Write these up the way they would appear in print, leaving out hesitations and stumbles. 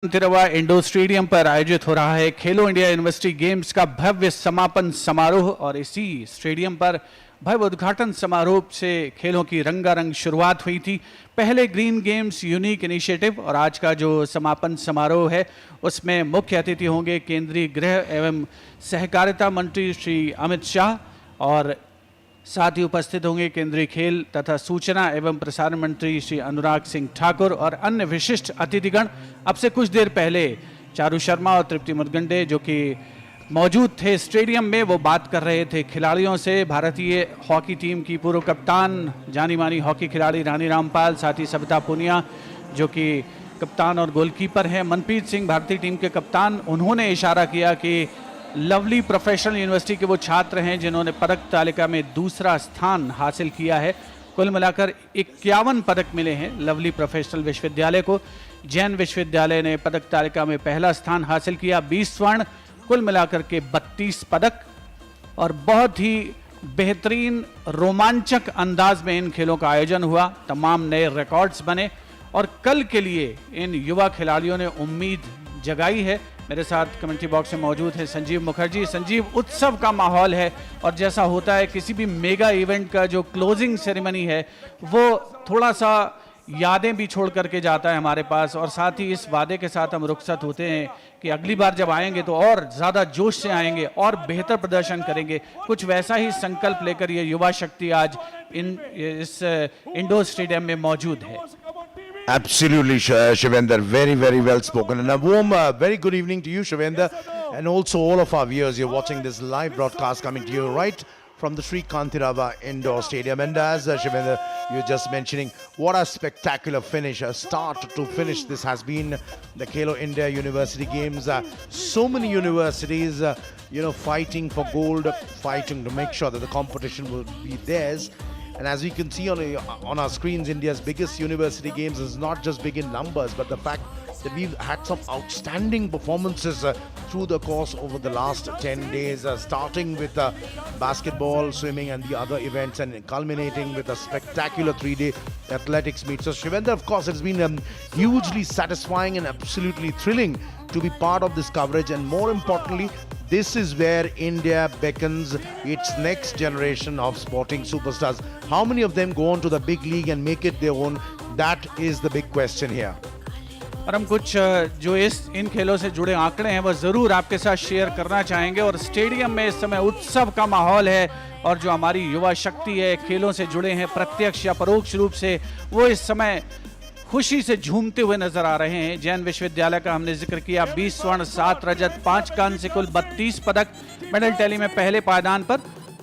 Tirwa indoor stadium पर आयोजित हो रहा है खेलो इंडिया यूनिवर्सिटी गेम्स का भव्य समापन समारोह और इसी स्टेडियम पर भव्य उद्घाटन समारोह से खेलों की रंगारंग शुरुआत हुई थी। पहले ग्रीन गेम्स यूनिक इनिशिएटिव और आज का जो समापन समारोह है उसमें मुख्य अतिथि होंगे केंद्रीय गृह एवं सहकारिता मंत्री श्री अमित शाह और साथ ही उपस्थित होंगे केंद्रीय खेल तथा सूचना एवं प्रसारण मंत्री श्री अनुराग सिंह ठाकुर और अन्य विशिष्ट अतिथिगण। अब से कुछ देर पहले चारू शर्मा और तृप्ति मुरगंडे जो कि मौजूद थे स्टेडियम में, वो बात कर रहे थे खिलाड़ियों से। भारतीय हॉकी टीम की पूर्व कप्तान जानी मानी हॉकी खिलाड़ी रानी रामपाल, साथ ही सविता पुनिया जो कि कप्तान और गोलकीपर हैं, मनप्रीत सिंह भारतीय टीम के कप्तान, उन्होंने इशारा किया कि लवली प्रोफेशनल यूनिवर्सिटी के वो छात्र हैं जिन्होंने पदक तालिका में दूसरा स्थान हासिल किया है। कुल मिलाकर 51 पदक मिले हैं लवली प्रोफेशनल विश्वविद्यालय को। जैन विश्वविद्यालय ने पदक तालिका में पहला स्थान हासिल किया, 20 स्वर्ण, कुल मिलाकर के 32 पदक। और बहुत ही बेहतरीन रोमांचक अंदाज में इन खेलों का आयोजन हुआ, तमाम नए रिकॉर्ड्स बने और कल के लिए इन युवा खिलाड़ियों ने उम्मीद जगाई है। मेरे साथ कमेंट्री बॉक्स में मौजूद है संजीव मुखर्जी। संजीव, उत्सव का माहौल है और जैसा होता है किसी भी मेगा इवेंट का जो क्लोजिंग सेरेमनी है वो थोड़ा सा यादें भी छोड़ करके जाता है हमारे पास, और साथ ही इस वादे के साथ हम रुखसत होते हैं कि अगली बार जब आएंगे तो और ज़्यादा जोश से आएंगे और बेहतर प्रदर्शन करेंगे। कुछ वैसा ही संकल्प लेकर ये युवा शक्ति आज इस इंडोर स्टेडियम में मौजूद है। Absolutely, Shivendra. Very, very well spoken. And a warm, very good evening to you, Shivendra, and also all of our viewers. You're watching this live broadcast coming to you right from the Sri Kantirava Indoor Stadium. And as Shivendra, you're just mentioning, what a spectacular finish, a start to finish. This has been the Khelo India University Games. So many universities, fighting for gold, fighting to make sure that the competition will be theirs. And as we can see on our screens, India's biggest university games is not just big in numbers, but the fact that we've had some outstanding performances through the course over the last 10 days, starting with basketball, swimming and the other events, and culminating with a spectacular 3-day athletics meet. So Shivendra, of course, it's been hugely satisfying and absolutely thrilling to be part of this coverage, and more importantly, this is where India beckons its next generation of sporting superstars. How many of them go on to the big league and make it their own? That is the big question here. और हम कुछ जो इन खेलों से जुड़े आंकड़े हैं वो ज़रूर आपके साथ शेयर करना चाहेंगे। और स्टेडियम में इस समय उत्सव का माहौल है और जो हमारी युवा शक्ति है खेलों से जुड़े हैं प्रत्यक्ष या परोक्ष रूप से, वो इस समय खुशी से झूमते हुए नजर आ रहे हैं। जैन विश्वविद्यालय का हमने जिक्र किया, 20 स्वर्ण, 7 रजत, 5 कांस्य, कुल 32 पदक। मेडल टैली में पहले पायदान पर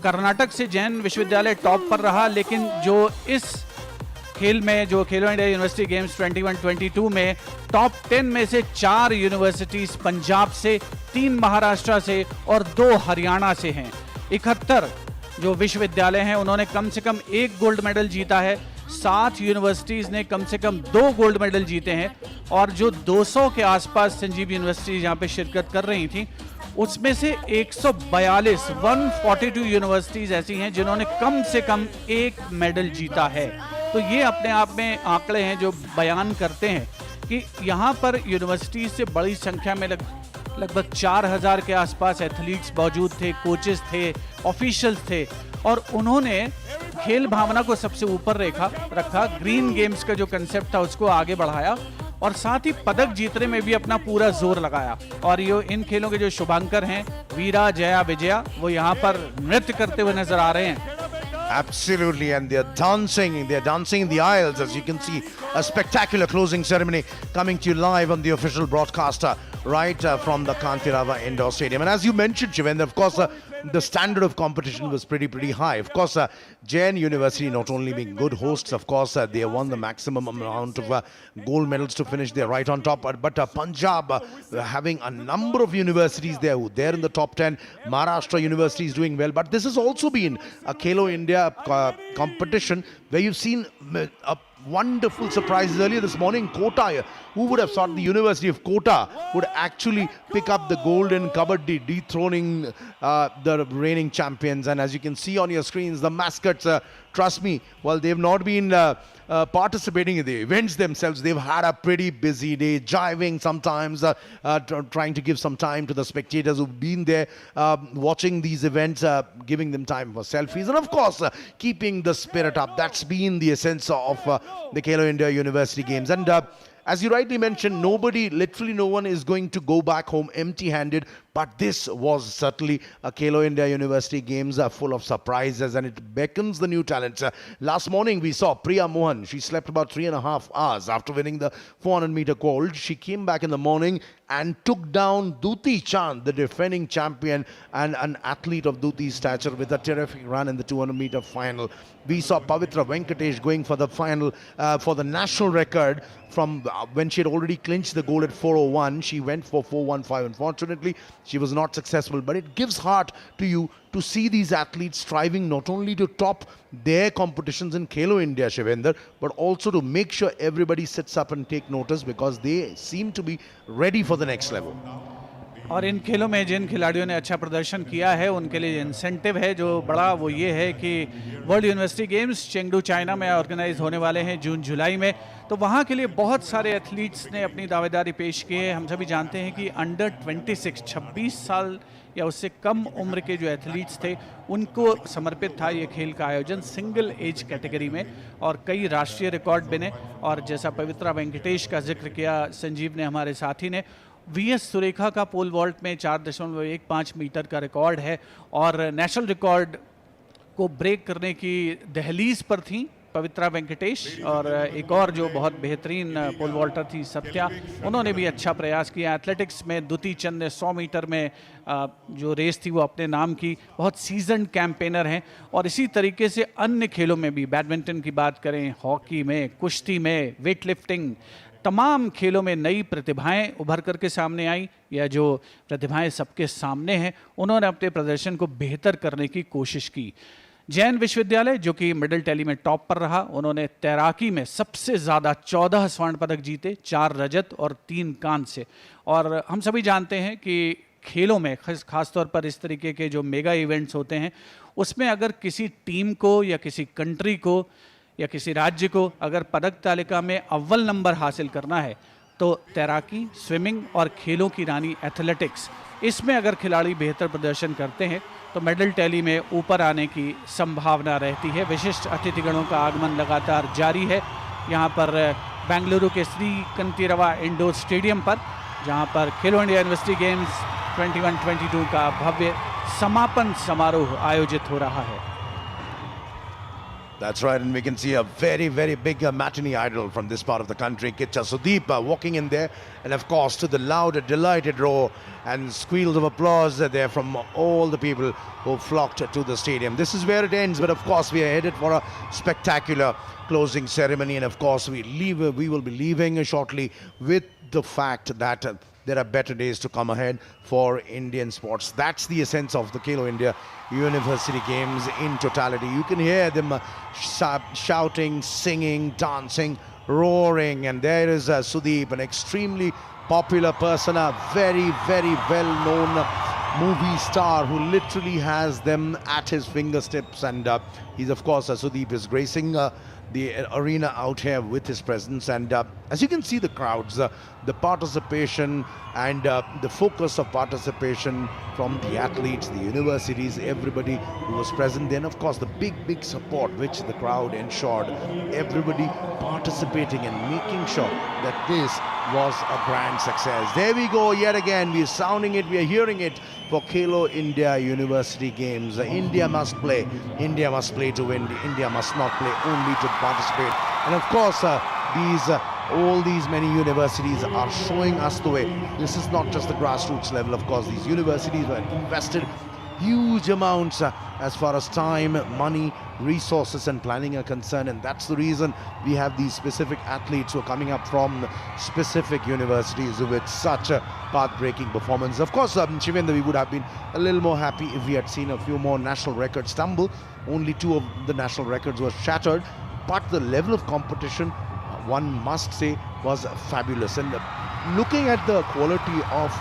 कर्नाटक से जैन विश्वविद्यालय टॉप पर रहा, लेकिन जो इस खेल में जो खेलो इंडिया यूनिवर्सिटी गेम्स 21-22 में टॉप 10 में से 4 यूनिवर्सिटीज पंजाब से, 3 महाराष्ट्र से और 2 हरियाणा से हैं। 71 जो विश्वविद्यालय हैं उन्होंने कम से कम 1 गोल्ड मेडल जीता है। 7 यूनिवर्सिटीज ने कम से कम 2 गोल्ड मेडल जीते हैं और जो 200 के आसपास संजीव यूनिवर्सिटी यहाँ पे शिरकत कर रही थी उसमें से 142 यूनिवर्सिटीज ऐसी हैं जिन्होंने कम से कम 1 मेडल जीता है। तो ये अपने आप में आंकड़े हैं जो बयान करते हैं कि यहाँ पर यूनिवर्सिटीज से बड़ी संख्या में लगभग 4000 के आसपास एथलीट्स मौजूद थे, कोचेस थे, ऑफिशियल्स थे और उन्होंने खेल भावना को सबसे ऊपर रखा। ग्रीन गेम्स का जो कंसेप्ट था उसको आगे बढ़ाया और साथ ही पदक जीतने में भी अपना पूरा जोर लगाया। और ये इन खेलों के जो शुभांकर हैं वीरा, जया, विजया, वो यहाँ पर नृत्य करते हुए नजर आ रहे हैं। Absolutely, and they're dancing in the aisles, as you can see. A spectacular closing ceremony coming to you live on the official broadcaster right from the Kantirava Indoor Stadium. And as you mentioned, Shivendra, of course, the standard of competition was pretty high. Of course, Jain University not only being good hosts, of course, they won the maximum amount of gold medals to finish there right on top. But Punjab having a number of universities there who they're in the top 10. Maharashtra University is doing well. But this has also been a Khelo India competition where you've seen a wonderful surprises earlier this morning. Kota, who would have thought the University of Kota would actually pick up the gold in Kabaddi, dethroning the reigning champions. And as you can see on your screens, the mascots trust me, while they've not been participating in the events themselves, they've had a pretty busy day, jiving sometimes, trying to give some time to the spectators who've been there watching these events, giving them time for selfies, and of course, keeping the spirit up. That's been the essence of the Khelo India University Games. And as you rightly mentioned, literally no one is going to go back home empty-handed. But this was certainly a Khelo India University Games full of surprises, and it beckons the new talents. Last morning we saw Priya Mohan. She slept about 3.5 hours after winning the 400-meter gold. She came back in the morning and took down Duti Chand, the defending champion and an athlete of Duti's stature, with a terrific run in the 200-meter final. We saw Pavitra Venkatesh going for the final, for the national record from when she had already clinched the gold at 4:01. She went for 4:15. Unfortunately, she was not successful, but it gives heart to you to see these athletes striving not only to top their competitions in Khelo India, Shivendra, but also to make sure everybody sits up and take notice, because they seem to be ready for the next level. और इन खेलों में जिन खिलाड़ियों ने अच्छा प्रदर्शन किया है उनके लिए इंसेंटिव है जो बड़ा, वो ये है कि world university games Chengdu China में ऑर्गेनाइज होने वाले हैं जून जुलाई में, तो वहाँ के लिए बहुत सारे एथलीट्स ने अपनी दावेदारी पेश की है। हम सभी जानते हैं कि अंडर 26 साल या उससे कम उम्र के जो एथलीट्स थे उनको समर्पित था ये खेल का आयोजन सिंगल एज कैटेगरी में, और कई राष्ट्रीय रिकॉर्ड बने। और जैसा पवित्रा वेंकटेश का जिक्र किया संजीव ने, हमारे साथी ने, वीएस सुरेखा का पोल वॉल्ट में 4.15 मीटर का रिकॉर्ड है, और नेशनल रिकॉर्ड को ब्रेक करने की दहलीज पर थी पवित्रा वेंकटेश। और एक और जो बहुत बेहतरीन पोल वॉल्टर थी सत्या, उन्होंने भी अच्छा प्रयास किया। एथलेटिक्स में दुती चंद ने 100 मीटर में जो रेस थी वो अपने नाम की, बहुत सीजन्ड कैंपेनर हैं। और इसी तरीके से अन्य खेलों में भी, बैडमिंटन की बात करें, हॉकी में, कुश्ती में, वेट लिफ्टिंग, तमाम खेलों में नई प्रतिभाएं उभर करके सामने आई, या जो प्रतिभाएं सबके सामने हैं उन्होंने अपने प्रदर्शन को बेहतर करने की कोशिश की। जैन विश्वविद्यालय जो कि मिडिल टैली में टॉप पर रहा, उन्होंने तैराकी में सबसे ज़्यादा 14 स्वर्ण पदक जीते, 4 रजत और 3 कांस्य। और हम सभी जानते हैं कि खेलों में खासतौर पर इस तरीके के जो मेगा इवेंट्स होते हैं उसमें अगर किसी टीम को या किसी कंट्री को या किसी राज्य को अगर पदक तालिका में अव्वल नंबर हासिल करना है तो तैराकी, स्विमिंग और खेलों की रानी एथलेटिक्स, इसमें अगर खिलाड़ी बेहतर प्रदर्शन करते हैं तो मेडल टैली में ऊपर आने की संभावना रहती है। विशिष्ट अतिथिगणों का आगमन लगातार जारी है यहाँ पर बेंगलुरु के श्री कंतीरवा इंडोर स्टेडियम पर, जहाँ पर खेलो इंडिया यूनिवर्सिटी गेम्स 21-22 का भव्य समापन समारोह आयोजित हो रहा है। That's right, and we can see a very, very big matinee idol from this part of the country, Kitcha Sudeep, walking in there, and of course to the loud, delighted roar and squeals of applause there from all the people who flocked to the stadium. This is where it ends, but of course we are headed for a spectacular closing ceremony, and of course we will be leaving shortly with the fact that there are better days to come ahead for Indian sports. That's the essence of the Khelo India University Games in totality. You can hear them shouting, singing, dancing, roaring, and there is Sudeep, an extremely popular person, a very, very well-known movie star who literally has them at his fingertips, and he's, of course, Sudeep is gracing the arena out here with his presence. And as you can see, the crowds, the participation and the focus of participation from the athletes, the universities, everybody who was present. Then of course the big support which the crowd ensured, everybody participating and making sure that this was a grand success. There we go yet again, we are sounding it, we are hearing it for Khelo India University Games. India must play to win. India must not play only to participate. And of course all these many universities are showing us the way. This is not just the grassroots level. Of course, these universities were invested huge amounts as far as time, money, resources and planning are concerned, and that's the reason we have these specific athletes who are coming up from specific universities with such a path-breaking performance. Of course, Shivendra, we would have been a little more happy if we had seen a few more national records stumble. Only 2 of the national records were shattered, but the level of competition, one must say, was fabulous. And looking at the quality of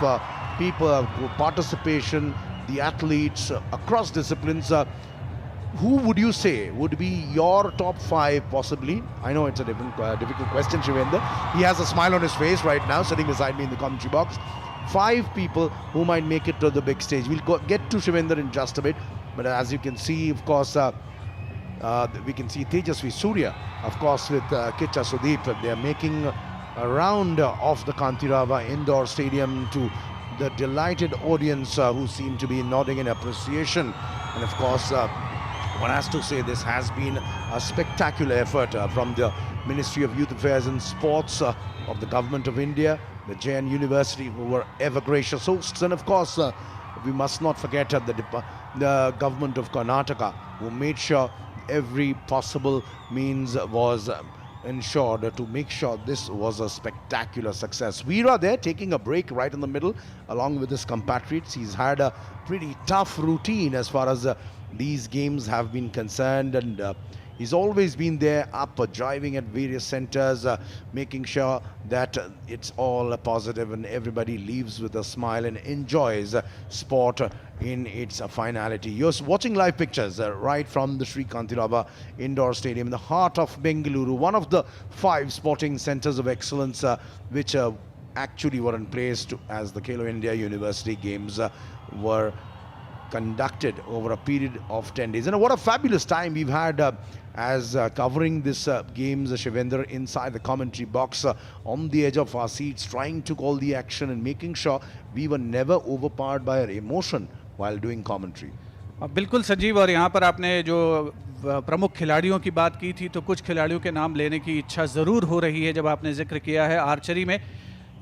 people, participation, the athletes across disciplines, who would you say would be your top 5 possibly? I know it's a difficult question, Shivendra. He has a smile on his face right now, sitting beside me in the commentary box. 5 people who might make it to the big stage. We'll get to Shivendra in just a bit, but as you can see, of course, we can see Tejasvi Surya, of course, with Kicha Sudeep. They are making a round of the Kantirava indoor stadium to the delighted audience who seem to be nodding in appreciation. And of course, one has to say this has been a spectacular effort from the Ministry of Youth Affairs and Sports of the Government of India, the JN University, who were ever gracious hosts, and of course we must not forget the government of Karnataka, who made sure every possible means was ensured to make sure this was a spectacular success. Veera there taking a break right in the middle along with his compatriots. He's had a pretty tough routine as far as these games have been concerned, and he's always been there up driving at various centers, making sure that it's all positive and everybody leaves with a smile and enjoys sport in its finality. You're watching live pictures right from the Sri Kantirava Indoor Stadium in the heart of Bengaluru, one of the 5 sporting centers of excellence which actually were in place as the Khelo India University Games were conducted over a period of 10 days. And what a fabulous time we've had as covering this games, Shivendra, inside the commentary box, on the edge of our seats, trying to call the action and making sure we were never overpowered by our emotion while doing commentary. बिल्कुल संजीव, और यहाँ पर आपने जो प्रमुख खिलाड़ियों की बात की थी, तो कुछ खिलाड़ियों के नाम लेने की इच्छा ज़रूर हो रही है जब आपने जिक्र किया है आर्चरी में,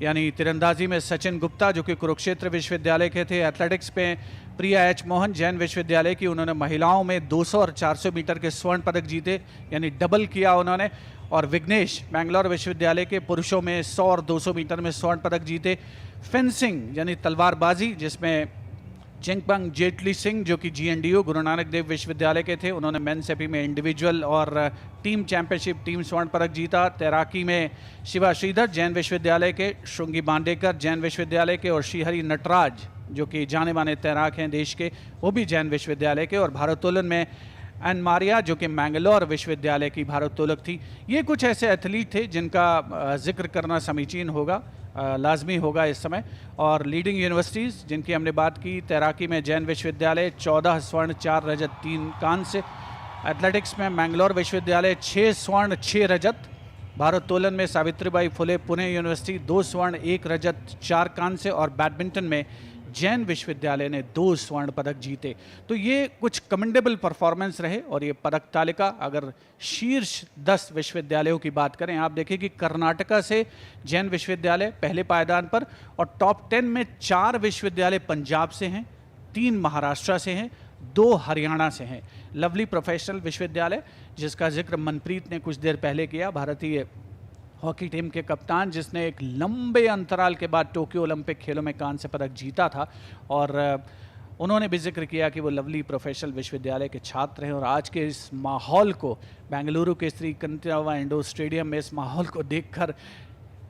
यानी तीरंदाजी में सचिन गुप्ता जो कि कुरुक्षेत्र विश्वविद्यालय के थे, एथलेटिक्स में प्रिया एच मोहन जैन विश्वविद्यालय की, उन्होंने महिलाओं में 200 और 400 मीटर के स्वर्ण पदक जीते, यानी डबल किया उन्होंने। और विघ्नेश बैंगलोर विश्वविद्यालय के पुरुषों में 100 और 200 मीटर में स्वर्ण पदक जीते। फेंसिंग यानी तलवारबाजी, जिसमें चिंगपंग जेटली सिंह जो कि GNDU गुरु नानक देव विश्वविद्यालय के थे, उन्होंने मेंस एपी में इंडिविजुअल और टीम चैंपियनशिप टीम स्वर्ण पदक जीता। तैराकी में शिवा श्रीधर जैन विश्वविद्यालय के, श्रृंगी बांडेकर जैन विश्वविद्यालय के, और श्रीहरि नटराज जो कि जाने माने तैराक हैं देश के, वो भी जैन विश्वविद्यालय के। और भारोत्तोलन में एन मारिया जो कि मैंगलोर विश्वविद्यालय की भारोत्तोलक थी। ये कुछ ऐसे एथलीट थे जिनका जिक्र करना समीचीन होगा, लाजमी होगा इस समय। और लीडिंग यूनिवर्सिटीज़ जिनकी हमने बात की, तैराकी में जैन विश्वविद्यालय 14 स्वर्ण 4 रजत 3 कांस्य, एथलेटिक्स में मैंगलोर विश्वविद्यालय 6 स्वर्ण 6 रजत, भारोत्तोलन में सावित्रीबाई फुले पुणे यूनिवर्सिटी 2 स्वर्ण 1 रजत 4 कांस्य, और बैडमिंटन में जैन विश्वविद्यालय ने 2 स्वर्ण पदक जीते। तो ये कुछ कमेंडेबल परफॉर्मेंस रहे। और ये पदक तालिका अगर शीर्ष 10 विश्वविद्यालयों की बात करें, आप देखें कि कर्नाटका से जैन विश्वविद्यालय पहले पायदान पर, और टॉप 10 में 4 विश्वविद्यालय पंजाब से हैं, 3 महाराष्ट्र से हैं, 2 हरियाणा से हैं। लवली प्रोफेशनल विश्वविद्यालय जिसका जिक्र मनप्रीत ने कुछ देर पहले किया, भारतीय हॉकी टीम के कप्तान, जिसने एक लंबे अंतराल के बाद टोक्यो ओलंपिक खेलों में कांस्य पदक जीता था, और उन्होंने भी जिक्र किया कि वो लवली प्रोफेशनल विश्वविद्यालय के छात्र हैं। और आज के इस माहौल को, बेंगलुरु के श्री कंतिरावा इंडोर स्टेडियम में इस माहौल को देखकर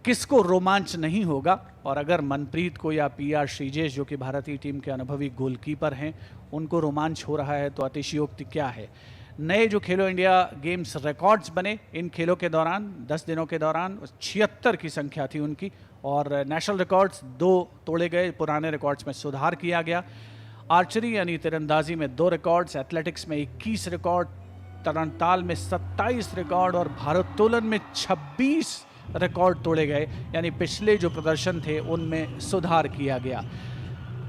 किसको रोमांच नहीं होगा। और अगर मनप्रीत को या PR श्रीजेश जो कि भारतीय टीम के अनुभवी गोलकीपर हैं, उनको रोमांच हो रहा है तो अतिशयोक्ति क्या है। नए जो खेलो इंडिया गेम्स रिकॉर्ड्स बने इन खेलों के दौरान, 10 दिनों के दौरान 76 की संख्या थी उनकी, और नेशनल रिकॉर्ड्स 2 तोड़े गए, पुराने रिकॉर्ड्स में सुधार किया गया। आर्चरी यानी तीरंदाजी में 2 रिकॉर्ड्स, एथलेटिक्स में 21 रिकॉर्ड, तरणताल में 27 रिकॉर्ड, और भारोत्तोलन में 26 रिकॉर्ड तोड़े गए, यानी पिछले जो प्रदर्शन थे उनमें सुधार किया गया।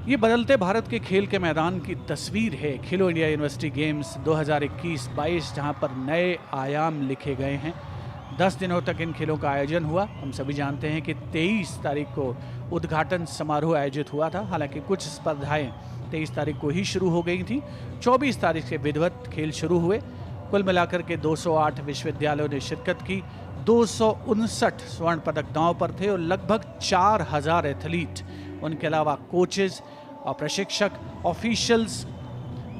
ये बदलते भारत के खेल के मैदान की तस्वीर है खेलो इंडिया यूनिवर्सिटी गेम्स 2021-22, जहां पर नए आयाम लिखे गए हैं। 10 दिनों तक इन खेलों का आयोजन हुआ। हम सभी जानते हैं कि 23 तारीख को उद्घाटन समारोह आयोजित हुआ था, हालांकि कुछ स्पर्धाएं 23 तारीख को ही शुरू हो गई थी। 24 तारीख से विधिवत खेल शुरू हुए। कुल मिलाकर के 208 विश्वविद्यालयों ने शिरकत की। 259 स्वर्ण पदक दांव पर थे, और लगभग 4000 एथलीट, उनके अलावा कोचेज और प्रशिक्षक, ऑफिशियल्स,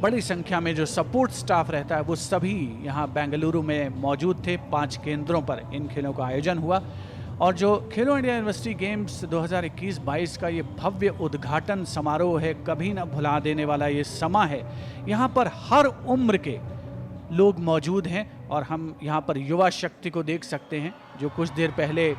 बड़ी संख्या में जो सपोर्ट स्टाफ रहता है, वो सभी यहाँ बेंगलुरु में मौजूद थे। 5 केंद्रों पर इन खेलों का आयोजन हुआ। और जो खेलो इंडिया यूनिवर्सिटी गेम्स 2021-22 का ये भव्य उद्घाटन समारोह है, कभी ना भुला देने वाला ये समा है। यहाँ पर हर उम्र के लोग मौजूद हैं और हम यहाँ पर युवा शक्ति को देख सकते हैं जो कुछ देर पहले,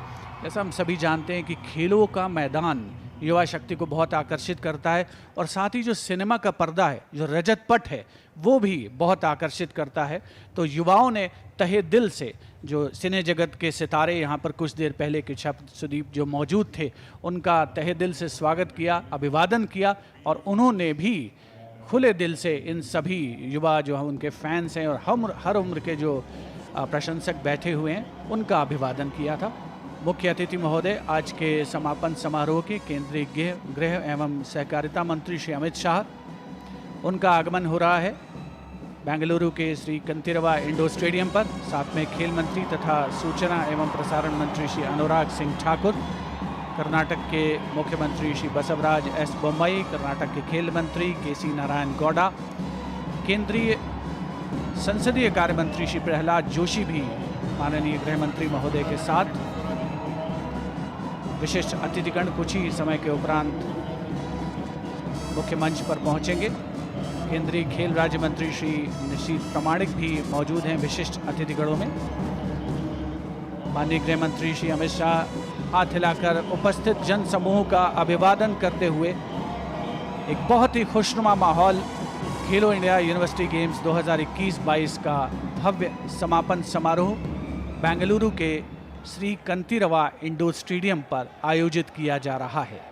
जैसा हम सभी जानते हैं कि खेलों का मैदान युवा शक्ति को बहुत आकर्षित करता है और साथ ही जो सिनेमा का पर्दा है, जो रजत पट है, वो भी बहुत आकर्षित करता है। तो युवाओं ने तहे दिल से, जो सिने जगत के सितारे यहाँ पर कुछ देर पहले के शब्द सुदीप जो मौजूद थे, उनका तहे दिल से स्वागत किया, अभिवादन किया और उन्होंने भी खुले दिल से इन सभी युवा जो उनके फैंस हैं और हम हर उम्र के जो प्रशंसक बैठे हुए हैं उनका अभिवादन किया था। मुख्य अतिथि महोदय आज के समापन समारोह के केंद्रीय गृह एवं सहकारिता मंत्री श्री अमित शाह, उनका आगमन हो रहा है बेंगलुरु के श्री कंतिरवा इंडोर स्टेडियम पर। साथ में खेल मंत्री तथा सूचना एवं प्रसारण मंत्री श्री अनुराग सिंह ठाकुर, कर्नाटक के मुख्यमंत्री श्री बसवराज एस बोम्मई, कर्नाटक के खेल मंत्री केसी नारायण गौड़ा, केंद्रीय संसदीय कार्य मंत्री श्री प्रहलाद जोशी भी माननीय गृह मंत्री महोदय के साथ विशिष्ट अतिथिगण कुछ ही समय के उपरांत मुख्य मंच पर पहुंचेंगे। केंद्रीय खेल राज्य मंत्री श्री निशीत प्रामाणिक भी मौजूद हैं विशिष्ट अतिथिगणों में। माननीय गृह मंत्री श्री अमित शाह हाथ हिलाकर उपस्थित जन समूह का अभिवादन करते हुए एक बहुत ही खुशनुमा माहौल खेलो इंडिया यूनिवर्सिटी गेम्स 2021-22 का भव्य समापन समारोह बेंगलुरु के श्री कंतिरवा इंडोर स्टेडियम पर आयोजित किया जा रहा है।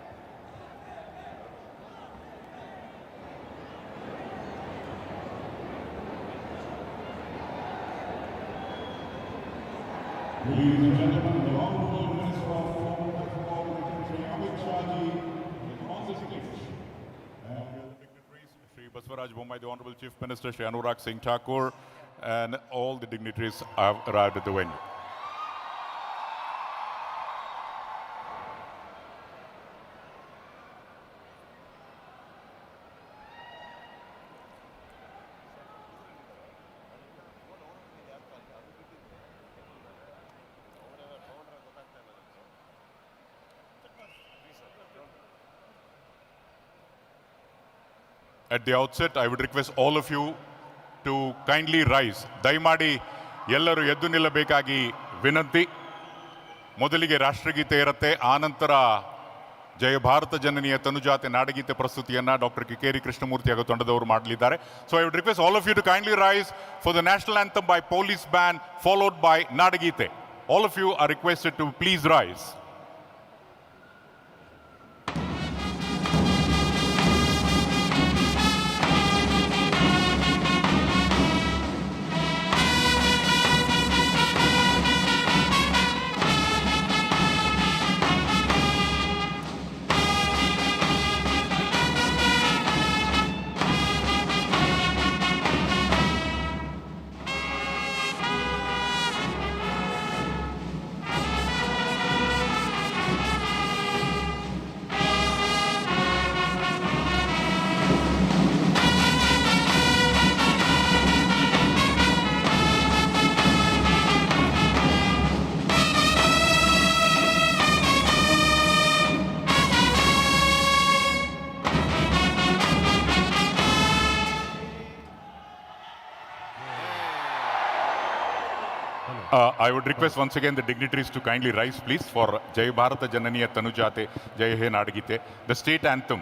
Shri Baswaraj Bommai, the Honorable Chief Minister Shri Anurag Singh Thakur, and all the dignitaries have arrived at the venue. At the outset, I would request all of you to kindly rise. ದಯಮಾಡಿ ಎಲ್ಲರೂ ಎದ್ದು ನಿಲ್ಲಬೇಕಾಗಿ ವಿನಂತಿ. ಮೊದಲಿಗೆ ರಾಷ್ಟ್ರಗೀತೆ ಇರುತ್ತೆ, ಆನಂತರ ಜಯ ಭಾರತ ಜನನಿಯ ತನುಜಾತೆ ನಾಡಗೀತೆ ಪ್ರಸ್ತುತಿಯನ್ನು ಡಾಕ್ಟರ್ ಕಿಕೇರಿ ಕೃಷ್ಣಮೂರ್ತಿ ಹಾಗೂ ತಂಡದವರು ಮಾಡಲಿದ್ದಾರೆ. So I would request all of you to kindly rise for the national anthem by police band followed by ನಾಡಗೀತೆ. All of you are requested to please rise. I would request once again the dignitaries to kindly rise, please, for Jai Bharata Jananiya Tanujate Jai He Nadagite, the state anthem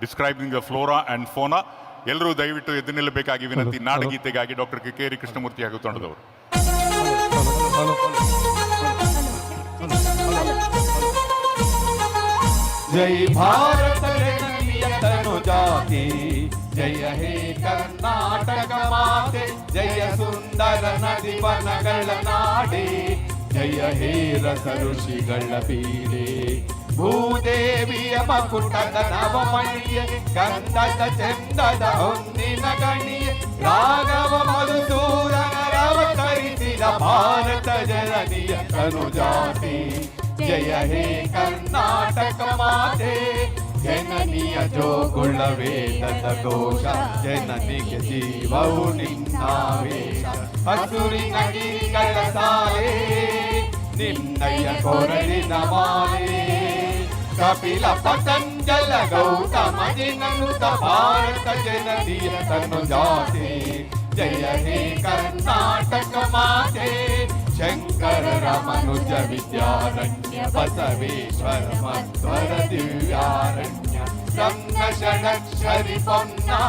describing the flora and fauna. ಎಲ್ಲರೂ ದಯವಿಟ್ಟು ಎದ್ದು ನಿಲ್ಲಬೇಕಾಗಿ ವಿನಂತಿ. ನಾಡಗೀತೆಗಾಗಿ doctor ಕಿಕೇರಿ Krishnamurthy ಹಾಗೂ ತಂಡದವರು. जय भारत जननीय तनुजाते, जय हे कर्नाटक माते, जय सुंदर नदी वनಗಳ ನಾಡೆ, जय हे ರಸ ಋಷಿಗಳ ಪೀಡೆ, ಭೂದೇವಿಯ ಮಕುಟದ ನವಮಣಿಯ, ಗಂಧದ ಚಂದದ ಹೊನ್ನಿನ ಗಣಿಯ, ರಾಘವ ಮಧುಸೂದನ ಅವತರಿಸಿದ ಭಾರತ ಜನನಿಯ ತನುಜಾತೆ, जय हे कर्नाटक माते, जननिय ಜೋಗುಳ ವೇದದ ಘೋಷ, ಜನನಿಗೆ ಜೀವವು ನಿನ್ನಾವೇಶ, ಹಸುರಿನ ಗಿರಿಗಳ ಸಾಲೆ ನಿನ್ನಯ ಕೊರಳಿನ ಮಾಲೆ, ಕಪಿಲ ಪತಂಜಲ ಗೌತಮ ಜಿನನುತ ಭಾರತ ಜನನಿಯ ತನುಜಾತೆ, जय हे कर्नाटक माते शंकर रमनुज विद्यारण्य बसवेश्वर मध्वर दिव्यारण्य रंग षडक्षरि पन्ना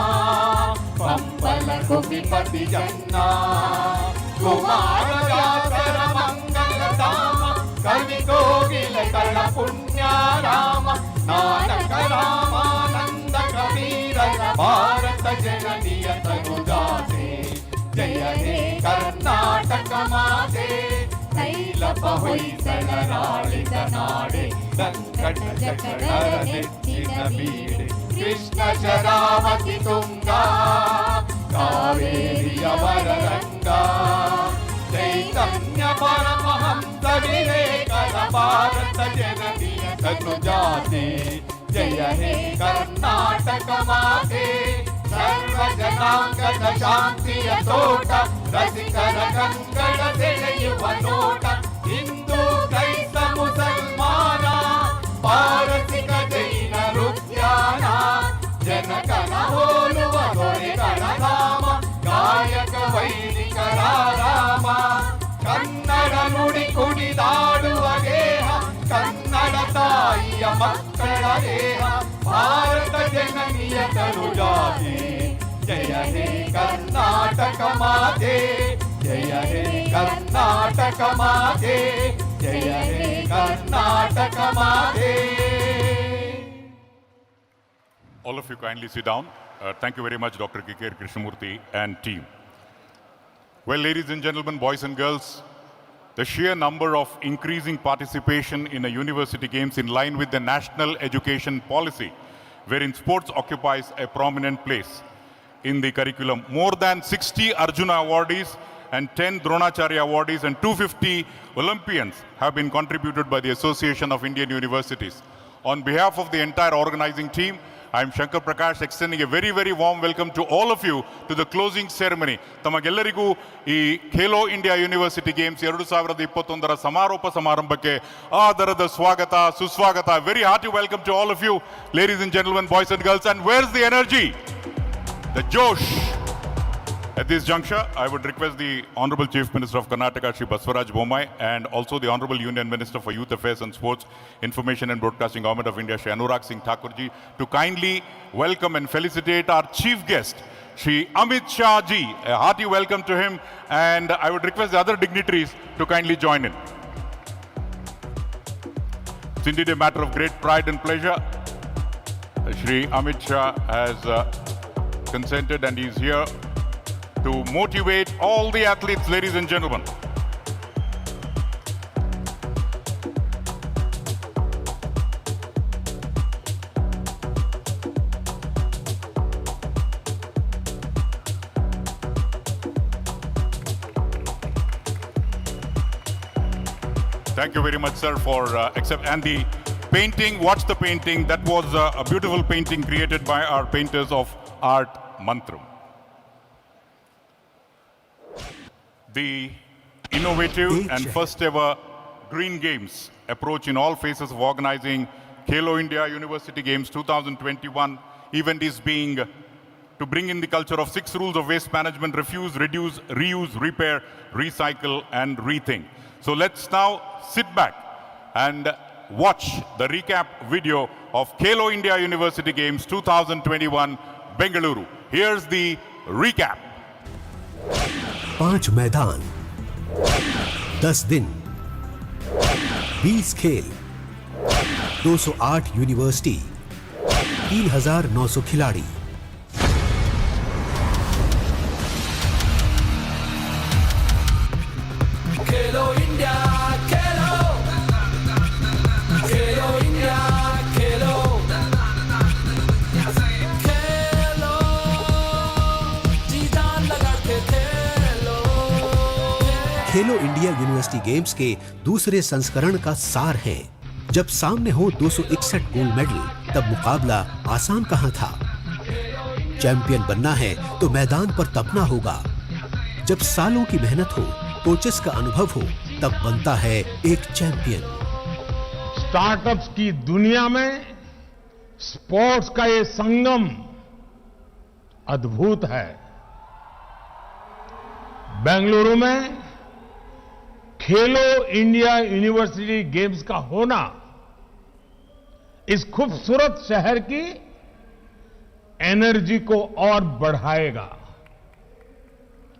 पंपल कुपिपति जन्ना कुमार व्यासर मंगल धाम कवि कोकिल कर्ण पुण्याराम नानक रामानंद कबीर भारत जननीय तनुजाते जय हे कर्नाटक माते तैलप ಹೊಯ್ಸಳರಾಳಿದ ನಾಡೆ ಸಂಕಟ ಜಕಡರ ನೆಚ್ಚಿನ ಬೀಡೆ ಕೃಷ್ಣ ಶರಾವತಿ ತುಂಗಾ ಕಾವೇರಿಯವರ ರಂಗ ಚೈತನ್ಯ ಪರಮಹಂಸ ವಿವೇಕದ ಭಾರತ ಜನನಿಯ ತನುಜಾತೆ ಜಯ ಹೇ ಕರ್ನಾಟಕ ಮಾತೆ ಸರ್ವ ಜನಾಂಗದ ಶಾಂತಿಯ ತೋಟ ರಸಿಕರ ಕಂಗಳ ಸೆಳೆಯುವ ನೋಟ ಹಿಂದೂ ಕ್ರೈಸ್ತ ಮುಸಲ್ಮಾನ ಪಾರಸಿಕ ಜೈನ ರುದ್ಯಾನ ಜನಕನ ಹೋಲುವ ದೊರೆಗಳ ಧಾಮ ಗಾಯಕ ವೈದಿಕರ ರಾಮ ಕನ್ನಡ ನುಡಿ ಕುಣಿದಾಡುವ ಗೇಹ ಕನ್ನಡ ತಾಯಿಯ ಮಕ್ಕಳ ದೇಹ ಭಾರತ ಜನನಿಯ ತನುಜಾತೆ ಜಯ ಹೇ ಕರ್ನಾಟಕ ಮಾತೆ ಜಯ ಹೇ ಕರ್ನಾಟಕ ಮಾತೆ ಜಯ ಹೇ ಕರ್ನಾಟಕ ಮಾತೆ. All of you kindly sit down. Thank you very much, Dr. K.K. Krishnamurthy and team. Well, ladies and gentlemen, boys and girls, the sheer number of increasing participation in the university games in line with the national education policy, wherein sports occupies a prominent place in the curriculum. More than 60 Arjuna awardees and 10 Dronacharya awardees and 250 Olympians have been contributed by the Association of Indian Universities. On behalf of the entire organizing team, I am Shankar Prakash extending a very, very warm welcome to all of you to the closing ceremony. ತಮಗೆಲ್ಲರಿಗೂ ಈ Khelo India university games 2021 ಸಮಾರೋಪ ಸಮಾರಂಭಕ್ಕೆ ಆದರದ ಸ್ವಾಗತ ಸುಸ್ವಾಗತ. Very hearty welcome to all of you, ladies and gentlemen, boys and girls. And where's the energy? The Josh. At this juncture, I would request the Honorable Chief Minister of Karnataka, Shri Baswaraj Bommai, and also the Honorable Union Minister for Youth Affairs and Sports, Information and Broadcasting, Government of India, Shri Anurag Singh Thakurji, to kindly welcome and felicitate our chief guest, Shri Amit Shah Ji. A hearty welcome to him, and I would request the other dignitaries to kindly join in. It's indeed a matter of great pride and pleasure. Shri Amit Shah has consented and he is here to motivate all the athletes, ladies and gentlemen. Thank you very much, sir, for and the painting. Watch the painting. That was a beautiful painting created by our painters of Art Mantram. The innovative and first ever Green Games approach in all phases of organizing Khelo India University Games 2021 event is being to bring in the culture of 6 rules of waste management: refuse, reduce, reuse, repair, recycle, and rethink. So let's now sit back and watch the recap video of Khelo India University Games 2021 Bengaluru. Here's the recap. 5 मैदान, 10 दिन, 20 खेल, 208 university, 3,900 खिलाड़ी। खेलो India खेलो, खेलो India खेलो, खेलो जी जान लगा के खेलो। खेलो India university games के दूसरे संस्करण का सार है। जब सामने हो 261 गोल्ड मेडल, तब मुकाबला आसान कहां था। चैंपियन बनना है तो मैदान पर तपना होगा। जब सालों की मेहनत हो, कोचेस का अनुभव हो, तब बनता है एक चैंपियन। स्टार्टअप्स की दुनिया में स्पोर्ट्स का ये संगम अद्भुत है। बेंगलुरु में खेलो इंडिया यूनिवर्सिटी गेम्स का होना इस खूबसूरत शहर की एनर्जी को और बढ़ाएगा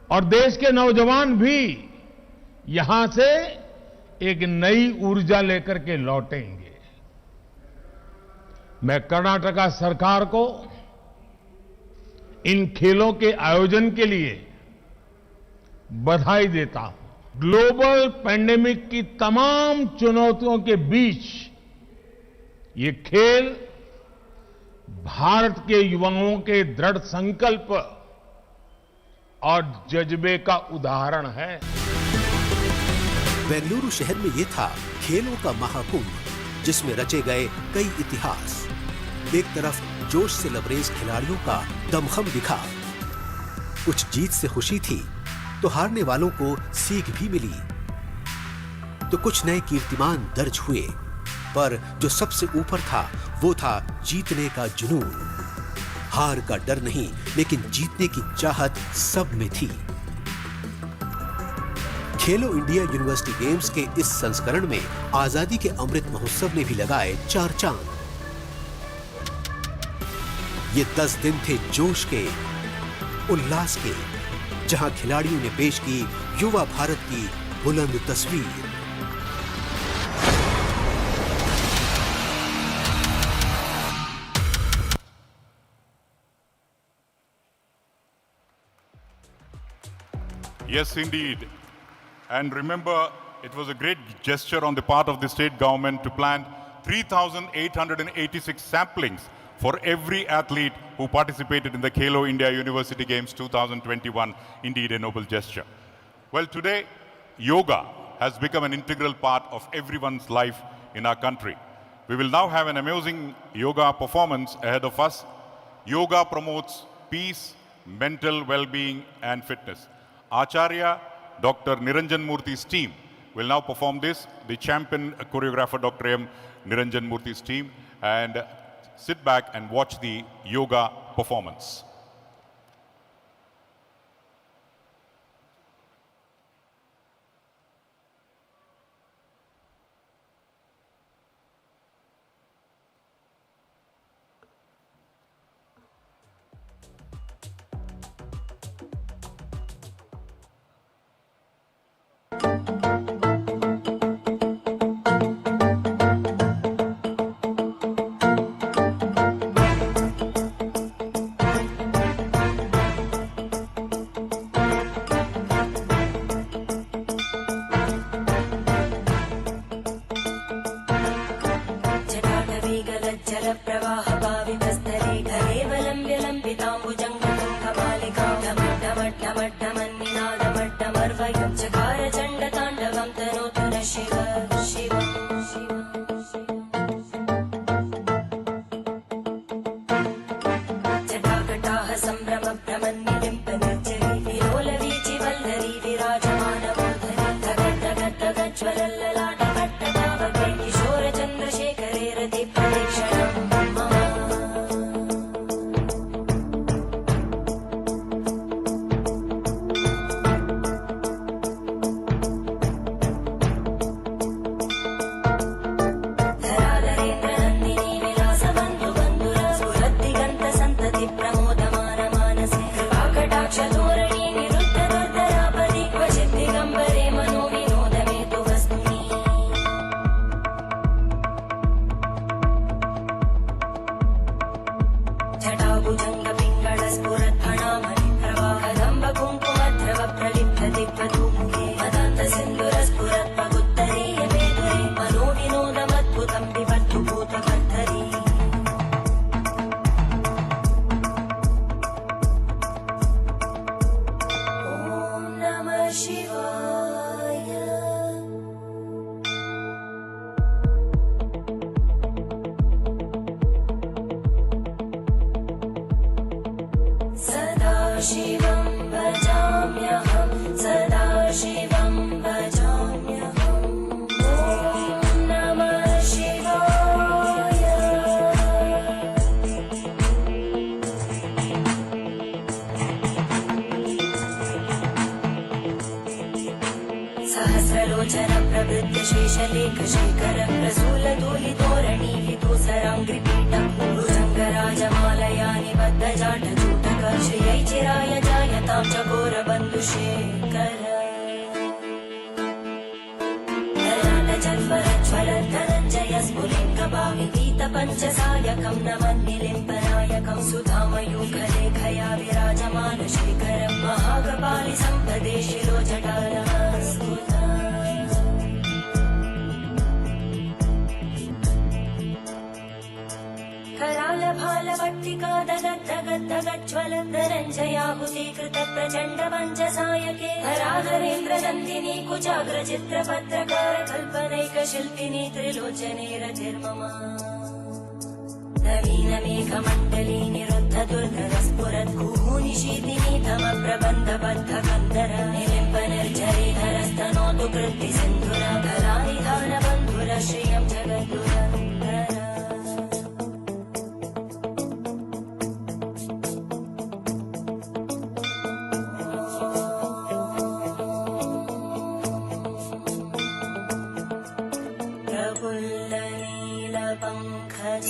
और देश के नौजवान भी यहां से एक नई ऊर्जा लेकर के लौटेंगे। मैं कर्नाटका सरकार को इन खेलों के आयोजन के लिए बधाई देता हूं। ग्लोबल पैंडेमिक की तमाम चुनौतियों के बीच ये खेल भारत के युवाओं के दृढ़ संकल्प और जज्बे का उदाहरण है। बेंगलुरु शहर में ये था खेलों का महाकुंभ, जिसमें रचे गए कई इतिहास। एक तरफ जोश से लबरेज खिलाड़ियों का दमखम दिखा, कुछ जीत से खुशी थी तो हारने वालों को सीख भी मिली, तो कुछ नए कीर्तिमान दर्ज हुए, पर जो सबसे ऊपर था वो था जीतने का जुनून। हार का डर नहीं, लेकिन जीतने की चाहत सब में थी। खेलो इंडिया यूनिवर्सिटी गेम्स के इस संस्करण में आजादी के अमृत महोत्सव ने भी लगाए 4 चांद। ये 10 दिन थे जोश के, उल्लास के, जहां खिलाड़ियों ने पेश की युवा भारत की बुलंद तस्वीर। Yes, indeed. And remember, it was a great gesture on the part of the state government to plant 3,886 samplings for every athlete who participated in the Khelo India University Games 2021. Indeed, a noble gesture. Well, today, yoga has become an integral part of everyone's life in our country. We will now have an amazing yoga performance ahead of us. Yoga promotes peace, mental well-being, and fitness. Acharya Dr. Niranjan Murthy's team will now perform this. The champion choreographer Dr. M. Niranjan Murthy's team, and sit back and watch the yoga performance. लोचन प्रवृत्य शेषलेख शेखर प्रसूल धूलि तोरणी विदूसराङ्घ्रिपीठं भुजङ्गराजमालया निबद्ध जाटजूटक श्रियै चिराय जायतां चकोरबन्धुशेखर धनञ्जय स्फुलिङ्गभावितीतपञ्चसायकं नमन्निलिम्बनायकं सुधामयूखलेखया विराजमान शेखरं महाकपालि सम्पदे शिरोजटालमस्तुता करालभालभट्टिका दगद्दगद्दगज्ज्वलन्दरञ्जयाहुतीकृत प्रचण्ड पञ्चसायके हराधरेन्द्रनन्दिनी कुचाग्रचित्रपत्रकार कल्पनैकशिल्पिनी त्रिलोचने रतिर्ममा नवीनमेघमण्डली निरुद्ध दुर्धरस्फुरद्गुहूनिशीतिनी तमप्रबन्धबद्धकन्दर निलिम्बनिर्झरीधरस्तनोतु कृत्तिसिन्धुर कलानिधानबन्धुर श्रियं जगद्दुरन्दर प्रफुल्लनीलपङ्कज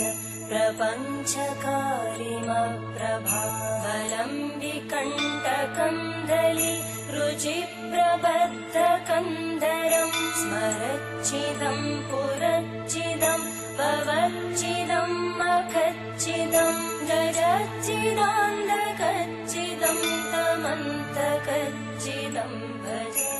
प्रपञ्चकारिमप्रभावलं विकण्टकन्दली रुचिप्रबद्धकन्दरं स्मरच्चिदं पुरच्चिदं भवच्चिदं मखच्चिदं गजच्चिदान्धकच्चिदं तमन्तकच्चिदं भजे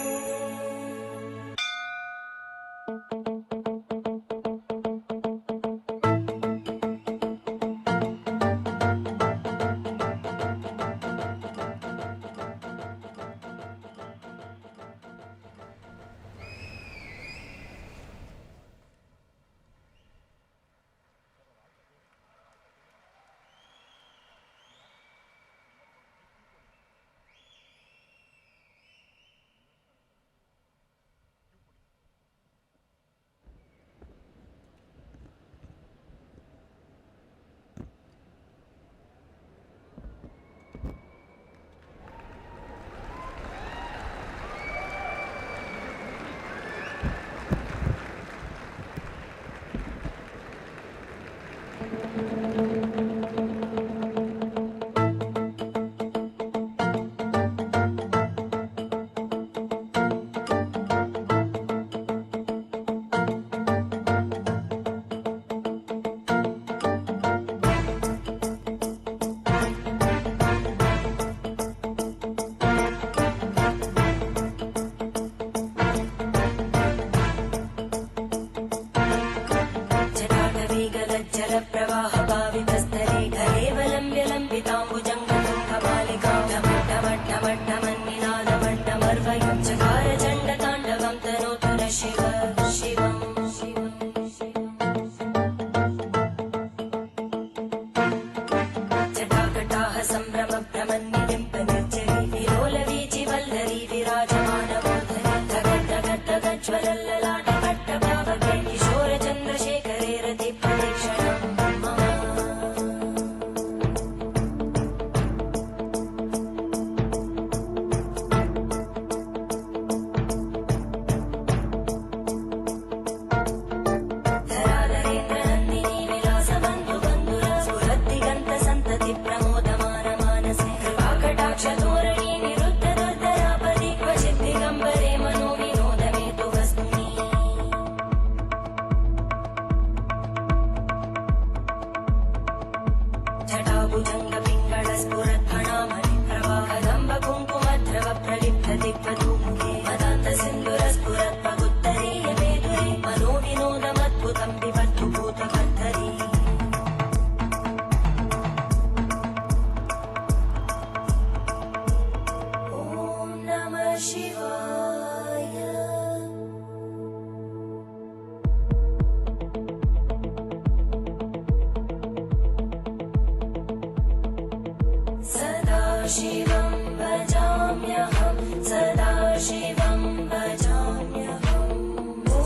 जलप्रवाहभावितस्थले घरेवलम्ब्यलम्बिताम्बुजङ्गतुङ्गमालिकां ढमट्टमट्टमट्टमन्निनादमट्टमर्वयं चकारचण्डताण्डवं तनोतु न शिव शिवं जटाकटाः सम्भ्रमभ्रमन्निलिम्पनिर्जरी विलोलवीचिवल्लरी विराजमानमूर्धनि धगद्धगद्धगज्ज्वलल्ललाटपट्टभावके किशोरचन्द्रशेखरे रतिप्रदक्षिणं मम धराधरेन्द्रनन्दिनी विलासबन्धुबन्धुर स्फुरद्दिगन्तसन्तति प्रमोदमानमानसे कृपाकटाक्षधोरणी निरुद्ध दुर्धरापदि क्वचिद्दिगम्बरे मनोविनोदमेतु वस्तुनि जटाभुजङ्गपिङ्गळस्फुरत्फणामणिप्रवाहदम्बकुङ्कुमद्रव प्रलिप्तदिग्वधूमुखे मदान्तसिन्धुरस्फुरत्पगुत्तरीयमेधुरे मनोविनोदमद्भुतं विबद्धु भूतकर्धरी ॐ नमः शिवाय सदाशिवं भजाम्यहं सदाशिवं भजाम्यहम् ॐ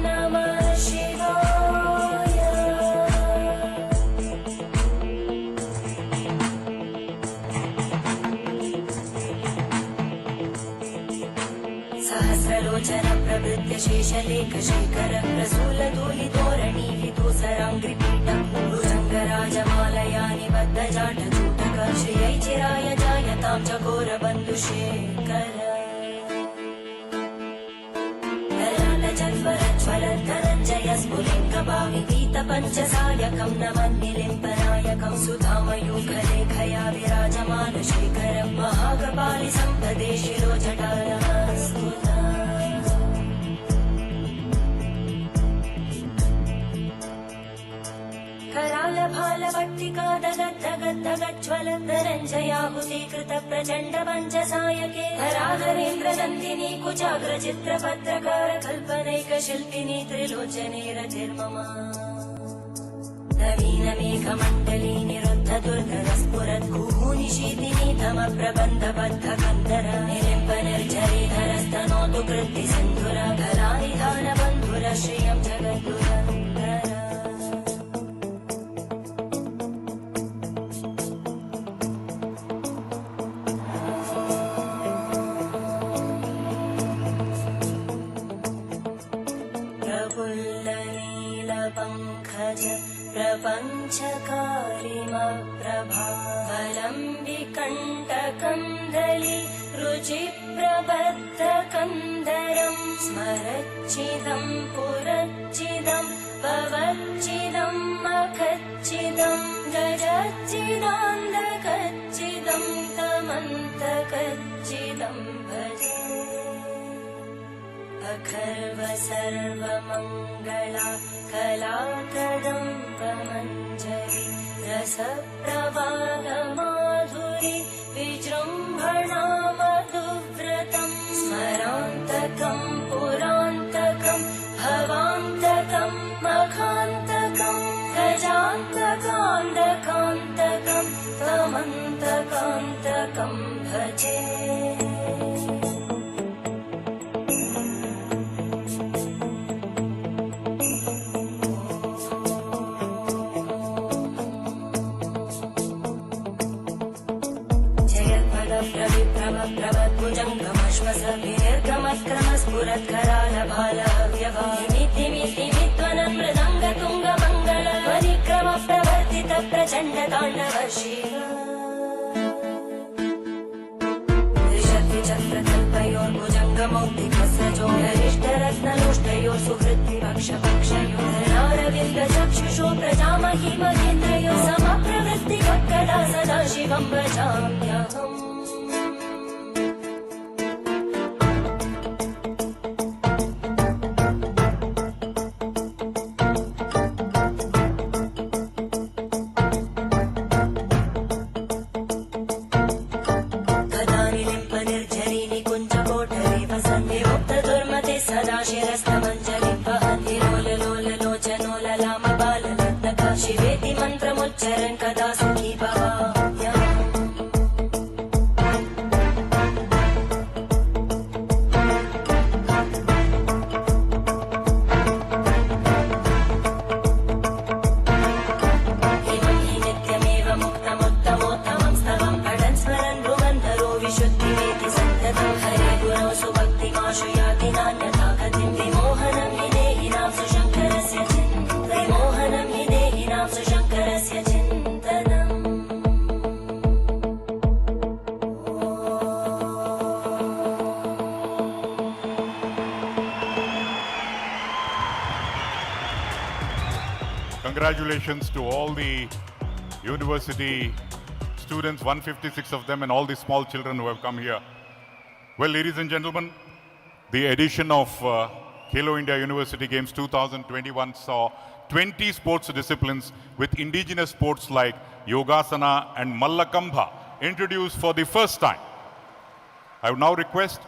नमः शिवाय सह सहस्रलोचन प्रवृत्य शेषलेख शेखर प्रसूल धूलि तोरणी विदूसराङ्घ्रिपीठ भुजङ्गराजमालया निबद्ध जाट चूटक श्रियै चिराय जायतां चकोर बन्धुशेखर ज्वलद्धनञ्जय स्फुलिङ्गभाविगीत पञ्चसायकं नमन्निलिम्पनायकं सुधामयूखलेखया विराजमान शेखरं महाकपालि सम्पदे शिरोजटारस्तुता करालभालभट्टिका दगद्धगद्धगज्ज्वलद्धनञ्जयाहुतीकृत प्रचण्ड पञ्चसायके धराधरेन्द्रनन्दिनी कुचाग्रचित्रपत्रकार कल्पनैकशिल्पिनी त्रिलोचने रतिर्ममा नवीनमेघमण्डली निरुद्ध दुर्गरस्फुरत् कुहूनिशीतिनी तमप्रबन्धबद्धकन्दर निलिम्ब निर्झरीधरस्तनोतु कृत्ति सिन्धुर कलानिधान बन्धुर श्रियं जगद्गुरन्दर प्रफुल्लनीलपङ्कज प्रपञ्चकारिमप्रभावलं विकण्टकन्दलि रुचिप्रबद्धकन्दरं स्मरच्चिदं पुरच्चिदं भवच्चिदं मखच्चिदं गजच्चिदान्धकच्चिदं तमन्तकच्चिदं भजे अखर्व सर्वमङ्गला कलाकदम्बमञ्जरी रसप्रवाहमाधुरी विजृम्भणा मधुव्रतं स्मरान्तकं पुरान्तकं भवान्तकं मखान्तकं गजान्तकान्तकान्तकं तमन्तकान्तकं भजे मृदङ्गतुङ्गमङ्गल परिक्रम प्रवर्तित प्रचण्ड ताण्डव शिव त्रिशक्तिचक्रकल्पयोर्भुजङ्गमौक्तिकस्रजोगरिष्ठरत्नलोष्टयोः सुहृद्विपक्षपक्षयोरविन्द चक्षुषो प्रजामहि महेन्द्रयो समप्रवृत्तिकदा सदा शिवं भजाम्यहम् शिवेति मन्त्रमुच्चरन् कदा सुखी भवाम्यहम् इमं हि नित्यमेव मुक्तमुत्तमोत्तमं स्तवं पठन् स्मरन् भ्रुवन्धरो विशुद्धिमेति सन्ततं हरे गुरौ सुभक्तिमाशु याति नान्यथा गतिं विमोहनं हि देहिनां सुशङ्करस्य विमोहनं हि देहिनां सुशङ्करस्य चिन्तनम् Congratulations to all the university students, 156 of them, and all the small children who have come here. Well, ladies and gentlemen, the edition of Khelo India University Games 2021 saw 20 sports disciplines with indigenous sports like Yogasana and Mallakambha introduced for the first time. I would now request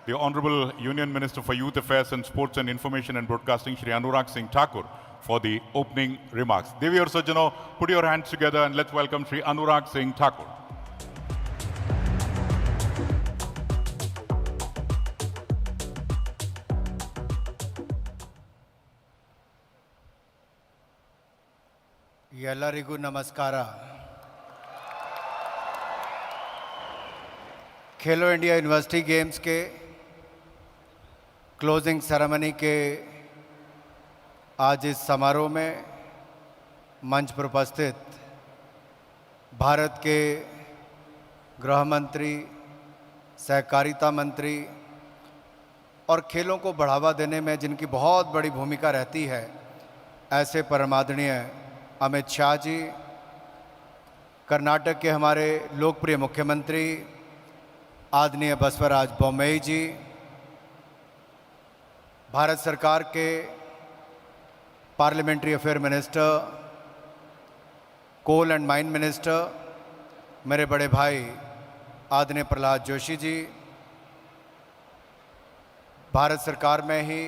the Honorable Union Minister for Youth Affairs and Sports and Information and Broadcasting, Shri Anurag Singh Thakur, for the opening remarks. Devi aur Sajjano, put your hands together and let's welcome Shri Anurag Singh Thakur. ಎಲ್ಲರಿಗೂ ನಮಸ್ಕಾರ. खेलो India university games के closing ceremony के आज इस समारोह में मंच पर उपस्थित भारत के गृह मंत्री, सहकारिता मंत्री और खेलों को बढ़ावा देने में जिनकी बहुत बड़ी भूमिका रहती है, ऐसे परमादरणीय अमित शाह जी, कर्नाटक के हमारे लोकप्रिय मुख्यमंत्री आदरणीय बसवराज बोम्मई जी, भारत सरकार के parliamentary affair minister, coal and mine minister, मेरे बड़े भाई आदरणीय प्रहलाद जोशी जी, भारत सरकार में ही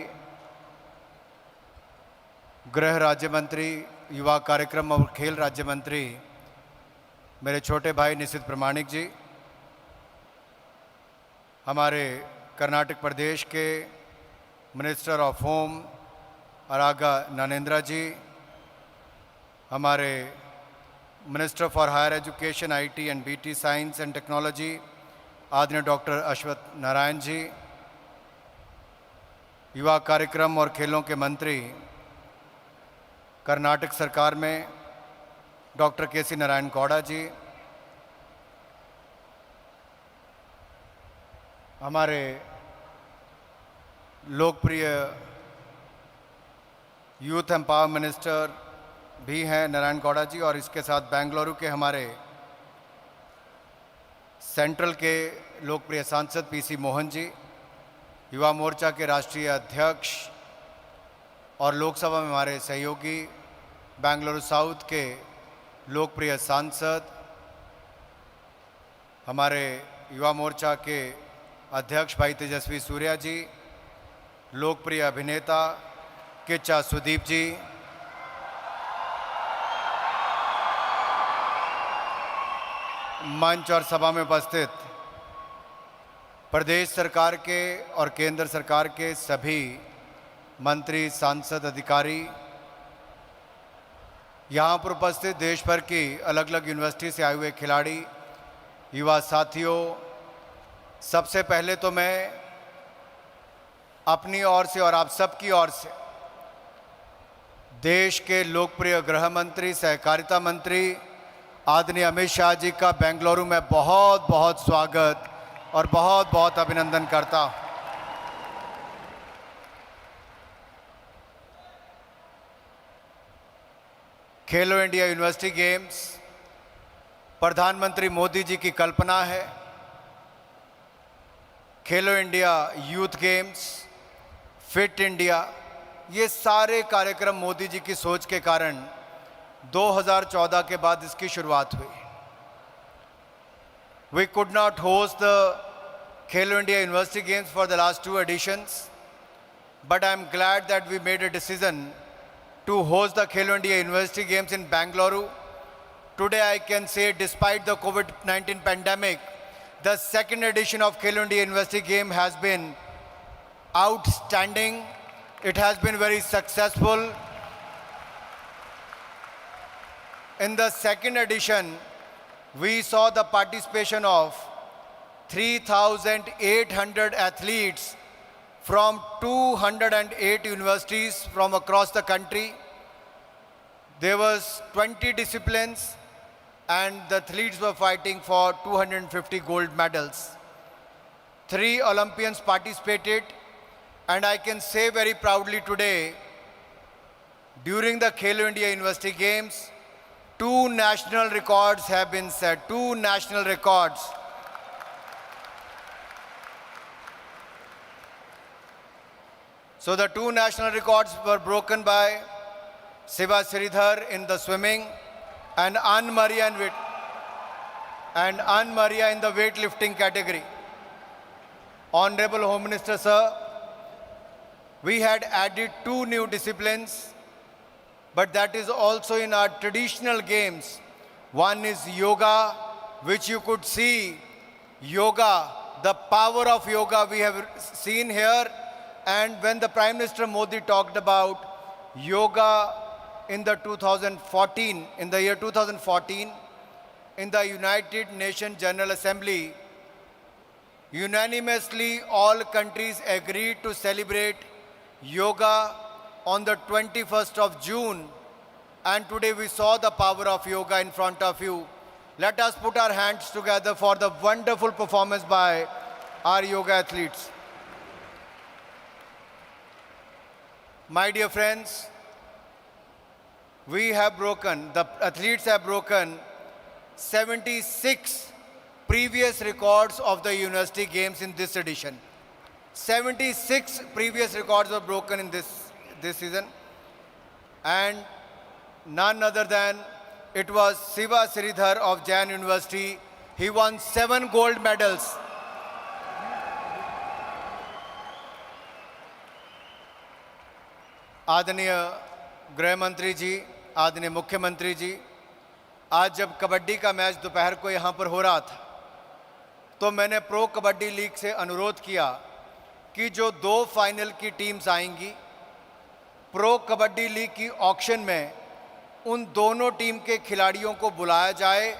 गृह राज्य मंत्री, युवा कार्यक्रम और खेल राज्य मंत्री मेरे छोटे भाई निशित प्रमाणिक जी, हमारे कर्नाटक प्रदेश के minister of home Araga Jnanendra ji, हमारे minister for higher education, IT and BT science and technology आदरणीय डॉक्टर अश्वथ नारायण जी, युवा कार्यक्रम और खेलों के मंत्री कर्नाटक सरकार में डॉक्टर केसी नारायण गौड़ा जी, हमारे लोकप्रिय यूथ एम्पावर मिनिस्टर भी हैं नारायण गौड़ा जी, और इसके साथ बेंगलुरु के हमारे सेंट्रल के लोकप्रिय सांसद पीसी मोहन जी, युवा मोर्चा के राष्ट्रीय अध्यक्ष और लोकसभा में हमारे सहयोगी बेंगलुरु साउथ के लोकप्रिय सांसद, हमारे युवा मोर्चा के अध्यक्ष भाई तेजस्वी सूर्या जी, लोकप्रिय अभिनेता किच्चा सुदीप जी, मंच और सभा में उपस्थित प्रदेश सरकार के और केंद्र सरकार के सभी मंत्री, सांसद, अधिकारी, यहाँ पर उपस्थित देश भर की अलग अलग यूनिवर्सिटी से आए हुए खिलाड़ी, युवा साथियों, सबसे पहले तो मैं अपनी ओर से और आप सबकी ओर से देश के लोकप्रिय गृह मंत्री, सहकारिता मंत्री आदरणीय अमित शाह जी का बेंगलुरु में बहुत बहुत स्वागत और बहुत बहुत अभिनंदन करता हूं। खेलो इंडिया यूनिवर्सिटी गेम्स प्रधानमंत्री मोदी जी की कल्पना है। खेलो India youth games, fit India, ये सारे कार्यक्रम मोदी जी की सोच के कारण 2014 के बाद इसकी शुरुआत हुई। We could not host the Khelo India University Games for the last 2 editions, but I'm glad that we made a decision to host the Khelo India University Games in Bangalore. Today I can say, despite the COVID-19 pandemic, the second edition of Khelo India University Game has been outstanding. It has been very successful. In the second edition, we saw the participation of 3,800 athletes from 208 universities from across the country. There was 20 disciplines and the athletes were fighting for 250 gold medals. 3 Olympians participated, and I can say very proudly today, during the Khelo India University Games, 2 national records have been set, 2 national records. So the 2 national records were broken by Siva Sridhar in the swimming and Anne Maria in the weightlifting category. Honorable Home Minister Sir, we had added 2 new disciplines, but that is also in our traditional games. One is yoga, which you could see. Yoga, the power of yoga we have seen here. And when the Prime Minister Modi talked about yoga in the year 2014, in the United Nations General Assembly, unanimously all countries agreed to celebrate yoga on the 21st of June. And today we saw the power of yoga in front of you. Let us put our hands together for the wonderful performance by our yoga athletes. My dear friends, the athletes have broken 76 previous records of the University Games in this edition. 76 previous records were broken in this season. And none other than it was Siva Sridhar of Jain University. He won 7 gold medals. आदरणीय गृह मंत्री जी, आदरणीय मुख्यमंत्री जी, आज जब कबड्डी का match दोपहर को यहाँ पर हो रहा था तो मैंने प्रो कबड्डी लीग से अनुरोध किया कि जो 2 फाइनल की टीम्स आएंगी प्रो कबड्डी लीग की ऑक्शन में उन दोनों टीम के खिलाड़ियों को बुलाया जाए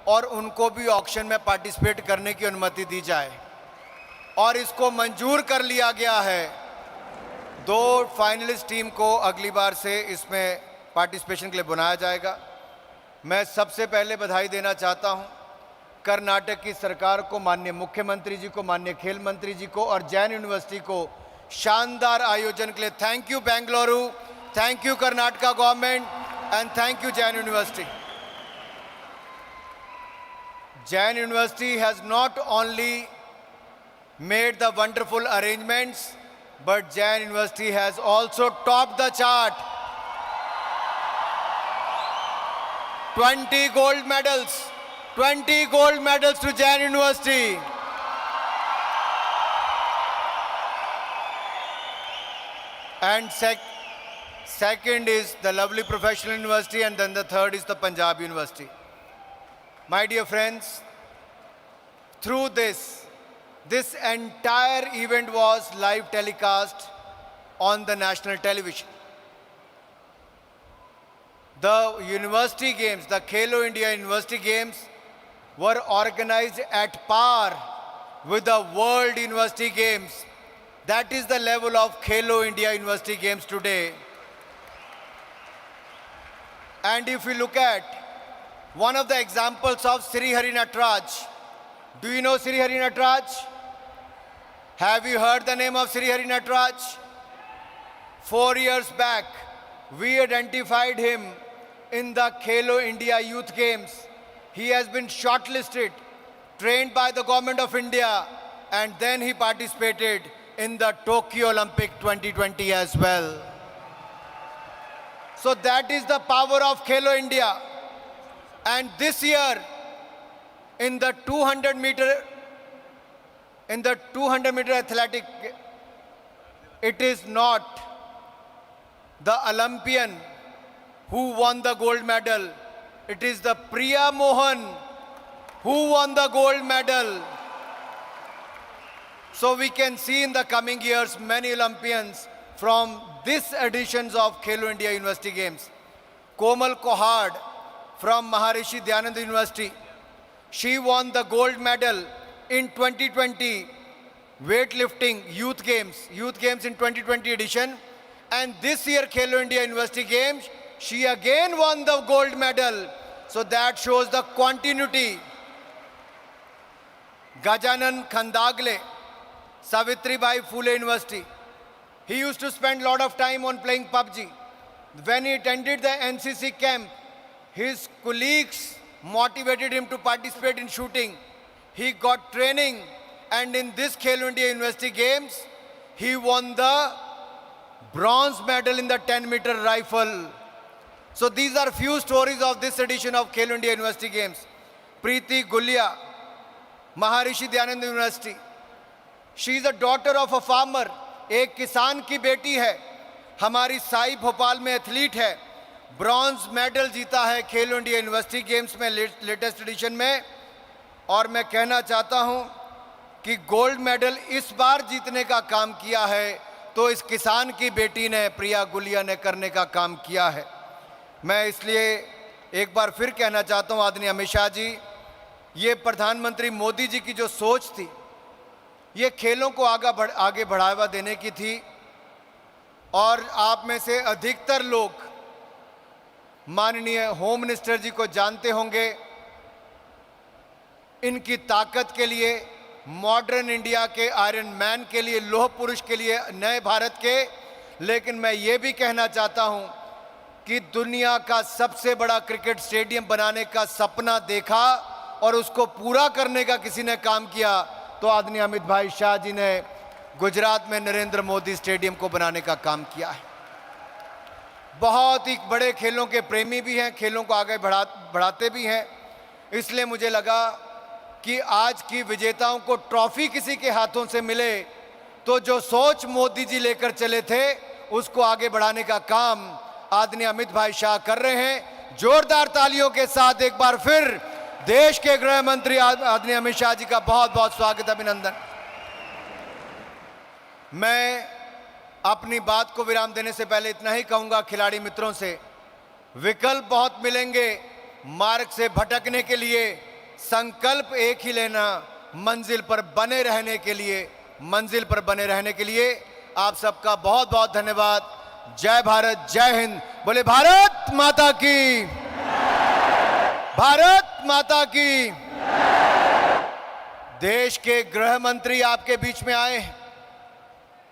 और उनको भी ऑक्शन में पार्टिसिपेट करने की अनुमति दी जाए और इसको मंजूर कर लिया गया है। 2 फाइनलिस्ट टीम को अगली बार से इसमें पार्टिसिपेशन के लिए बुलाया जाएगा। मैं सबसे पहले बधाई देना चाहता हूं कर्नाटक की सरकार को, माननीय मुख्यमंत्री जी को, माननीय खेल मंत्री जी को और जैन यूनिवर्सिटी को शानदार आयोजन के लिए। Thank you Bengaluru, thank you Karnataka government and thank you Jain university. Jain University has not only made the wonderful arrangements, but Jain University has also topped the chart. 20 gold medals, 20 gold medals to Jain University. And second is the lovely professional university, and then the third is the Punjab University. My dear friends, through this entire event was live telecast on the national television. The university games, the Khelo India University Games, were organized at par with the World University Games. That is the level of Khelo India University Games today. And if we look at one of the examples of Sri Hari Nataraj. Do you know Sri Hari Nataraj? Have you heard the name of Sri Hari Nataraj? 4 years back, we identified him in the Khelo India Youth Games. He has been shortlisted, trained by the Government of India, and then he participated in the Tokyo Olympic 2020 as well. So that is the power of Khelo India. And this year, in the 200 meter athletic, it is not the Olympian who won the gold medal. It is the Priya Mohan who won the gold medal. So we can see in the coming years many Olympians from this editions of Khelo India University Games. Komal Kohad from Maharishi Dyanand University. She won the gold medal in 2020 weightlifting youth games in 2020 edition. And this year Khelo India University Games, she again won the gold medal. So that shows the continuity. Gajanan Khandagle, Savitribai Phule University. He used to spend a lot of time on playing PUBG. When he attended the NCC camp, his colleagues motivated him to participate in shooting. He got training, and in this Khelo India University Games, he won the bronze medal in the 10-meter rifle. So these are few stories of this edition of Khelo India University Games. Preeti Gulia, Maharishi Dyanand University. She is a daughter of a farmer. एक किसान की बेटी है. हमारी साई भोपाल में athlete है. Bronze medal जीता है खेलो इंडिया यूनिवर्सिटी गेम्स में लेटेस्ट एडिशन में. और मैं कहना चाहता हूं कि गोल्ड मेडल इस बार जीतने का काम किया है तो इस किसान की बेटी ने, प्रिया गुलिया ने करने का काम किया है. मैं इसलिए एक बार फिर कहना चाहता हूं आदरणीय अमित शाह जी, ये प्रधानमंत्री मोदी जी की जो सोच थी ये खेलों को आगे बढ़ावा देने की थी। और आप में से अधिकतर लोग माननीय होम मिनिस्टर जी को जानते होंगे, इनकी ताकत के लिए, मॉडर्न इंडिया के आयरन मैन के लिए, लोह पुरुष के लिए, नए भारत के। लेकिन मैं ये भी कहना चाहता हूं कि दुनिया का सबसे बड़ा क्रिकेट स्टेडियम बनाने का सपना देखा और उसको पूरा करने का किसी ने काम किया तो आदरणीय अमित भाई शाह जी ने गुजरात में नरेंद्र मोदी स्टेडियम को बनाने का काम किया है। बहुत ही बड़े खेलों के प्रेमी भी हैं, खेलों को आगे बढ़ाते भी हैं। इसलिए मुझे लगा कि आज की विजेताओं को ट्रॉफी किसी के हाथों से मिले तो जो सोच मोदी जी लेकर चले थे उसको आगे बढ़ाने का काम आदरणीय अमित भाई शाह कर रहे हैं। जोरदार तालियों के साथ एक बार फिर देश के गृह मंत्री आदरणीय अमित शाह जी का बहुत बहुत स्वागत, अभिनंदन। मैं अपनी बात को विराम देने से पहले इतना ही कहूंगा खिलाड़ी मित्रों से, विकल्प बहुत मिलेंगे, मार्ग से भटकने के लिए संकल्प एक ही लेना, मंजिल पर बने रहने के लिए आप सबका बहुत बहुत धन्यवाद। जय भारत, जय हिंद। बोले भारत माता की, भारत माता की। देश के गृह मंत्री आपके बीच में आए,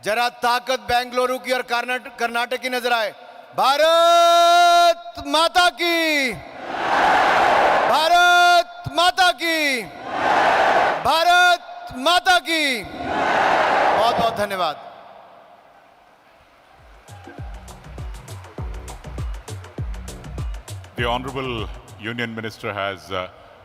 जरा ताकत बेंगलुरु की और कर्नाटक की नजर आए। भारत माता की, भारत माता की, भारत माता की। बहुत बहुत धन्यवाद। The Honorable Union Minister has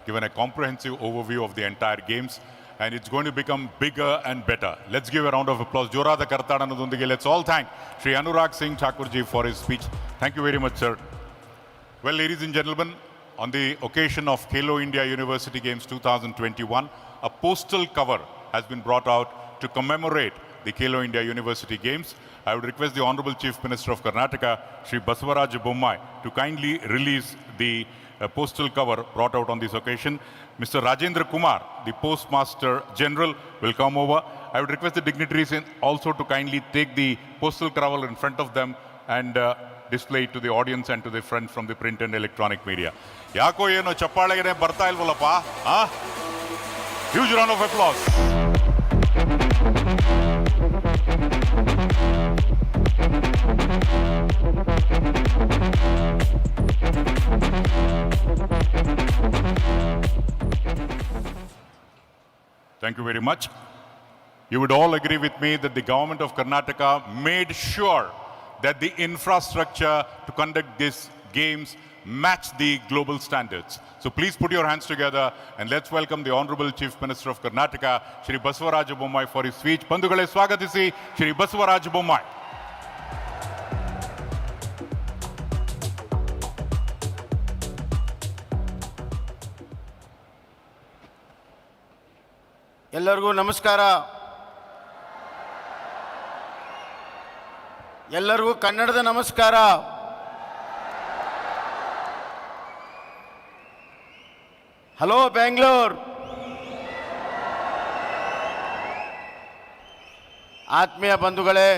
given a comprehensive overview of the entire games, and it's going to become bigger and better. Let's give a round of applause. Jorada Kartadanadondige, let's all thank Shri Anurag Singh Thakurji for his speech. Thank you very much, sir. Well, ladies and gentlemen, on the occasion of Khelo India University Games 2021, a postal cover has been brought out to commemorate the Khelo India University Games. I would request the Honorable Chief Minister of Karnataka, Shri Basavaraj Bommai, to kindly release the postal cover brought out on this occasion. Mr. Rajendra Kumar, the Postmaster General, will come over. I would request the dignitaries also to kindly take the postal cover in front of them and display it to the audience and to the friends from the print and electronic media. Yako yeno chappalege barta ilvallappa? Huge round of applause. Thank you very much. You would all agree with me that the government of Karnataka made sure that the infrastructure to conduct these games match the global standards. So please put your hands together and let's welcome the Honorable Chief Minister of Karnataka, Shri Basavaraj Bommai, for his speech. Bandhugale swagatisi Shri Basavaraj Bommai. ಎಲ್ಲರಿಗೂ ನಮಸ್ಕಾರ. ಎಲ್ಲರಿಗೂ ಕನ್ನಡದ ನಮಸ್ಕಾರ. Hello Bengaluru. ಆತ್ಮೀಯ ಬಂಧುಗಳೇ,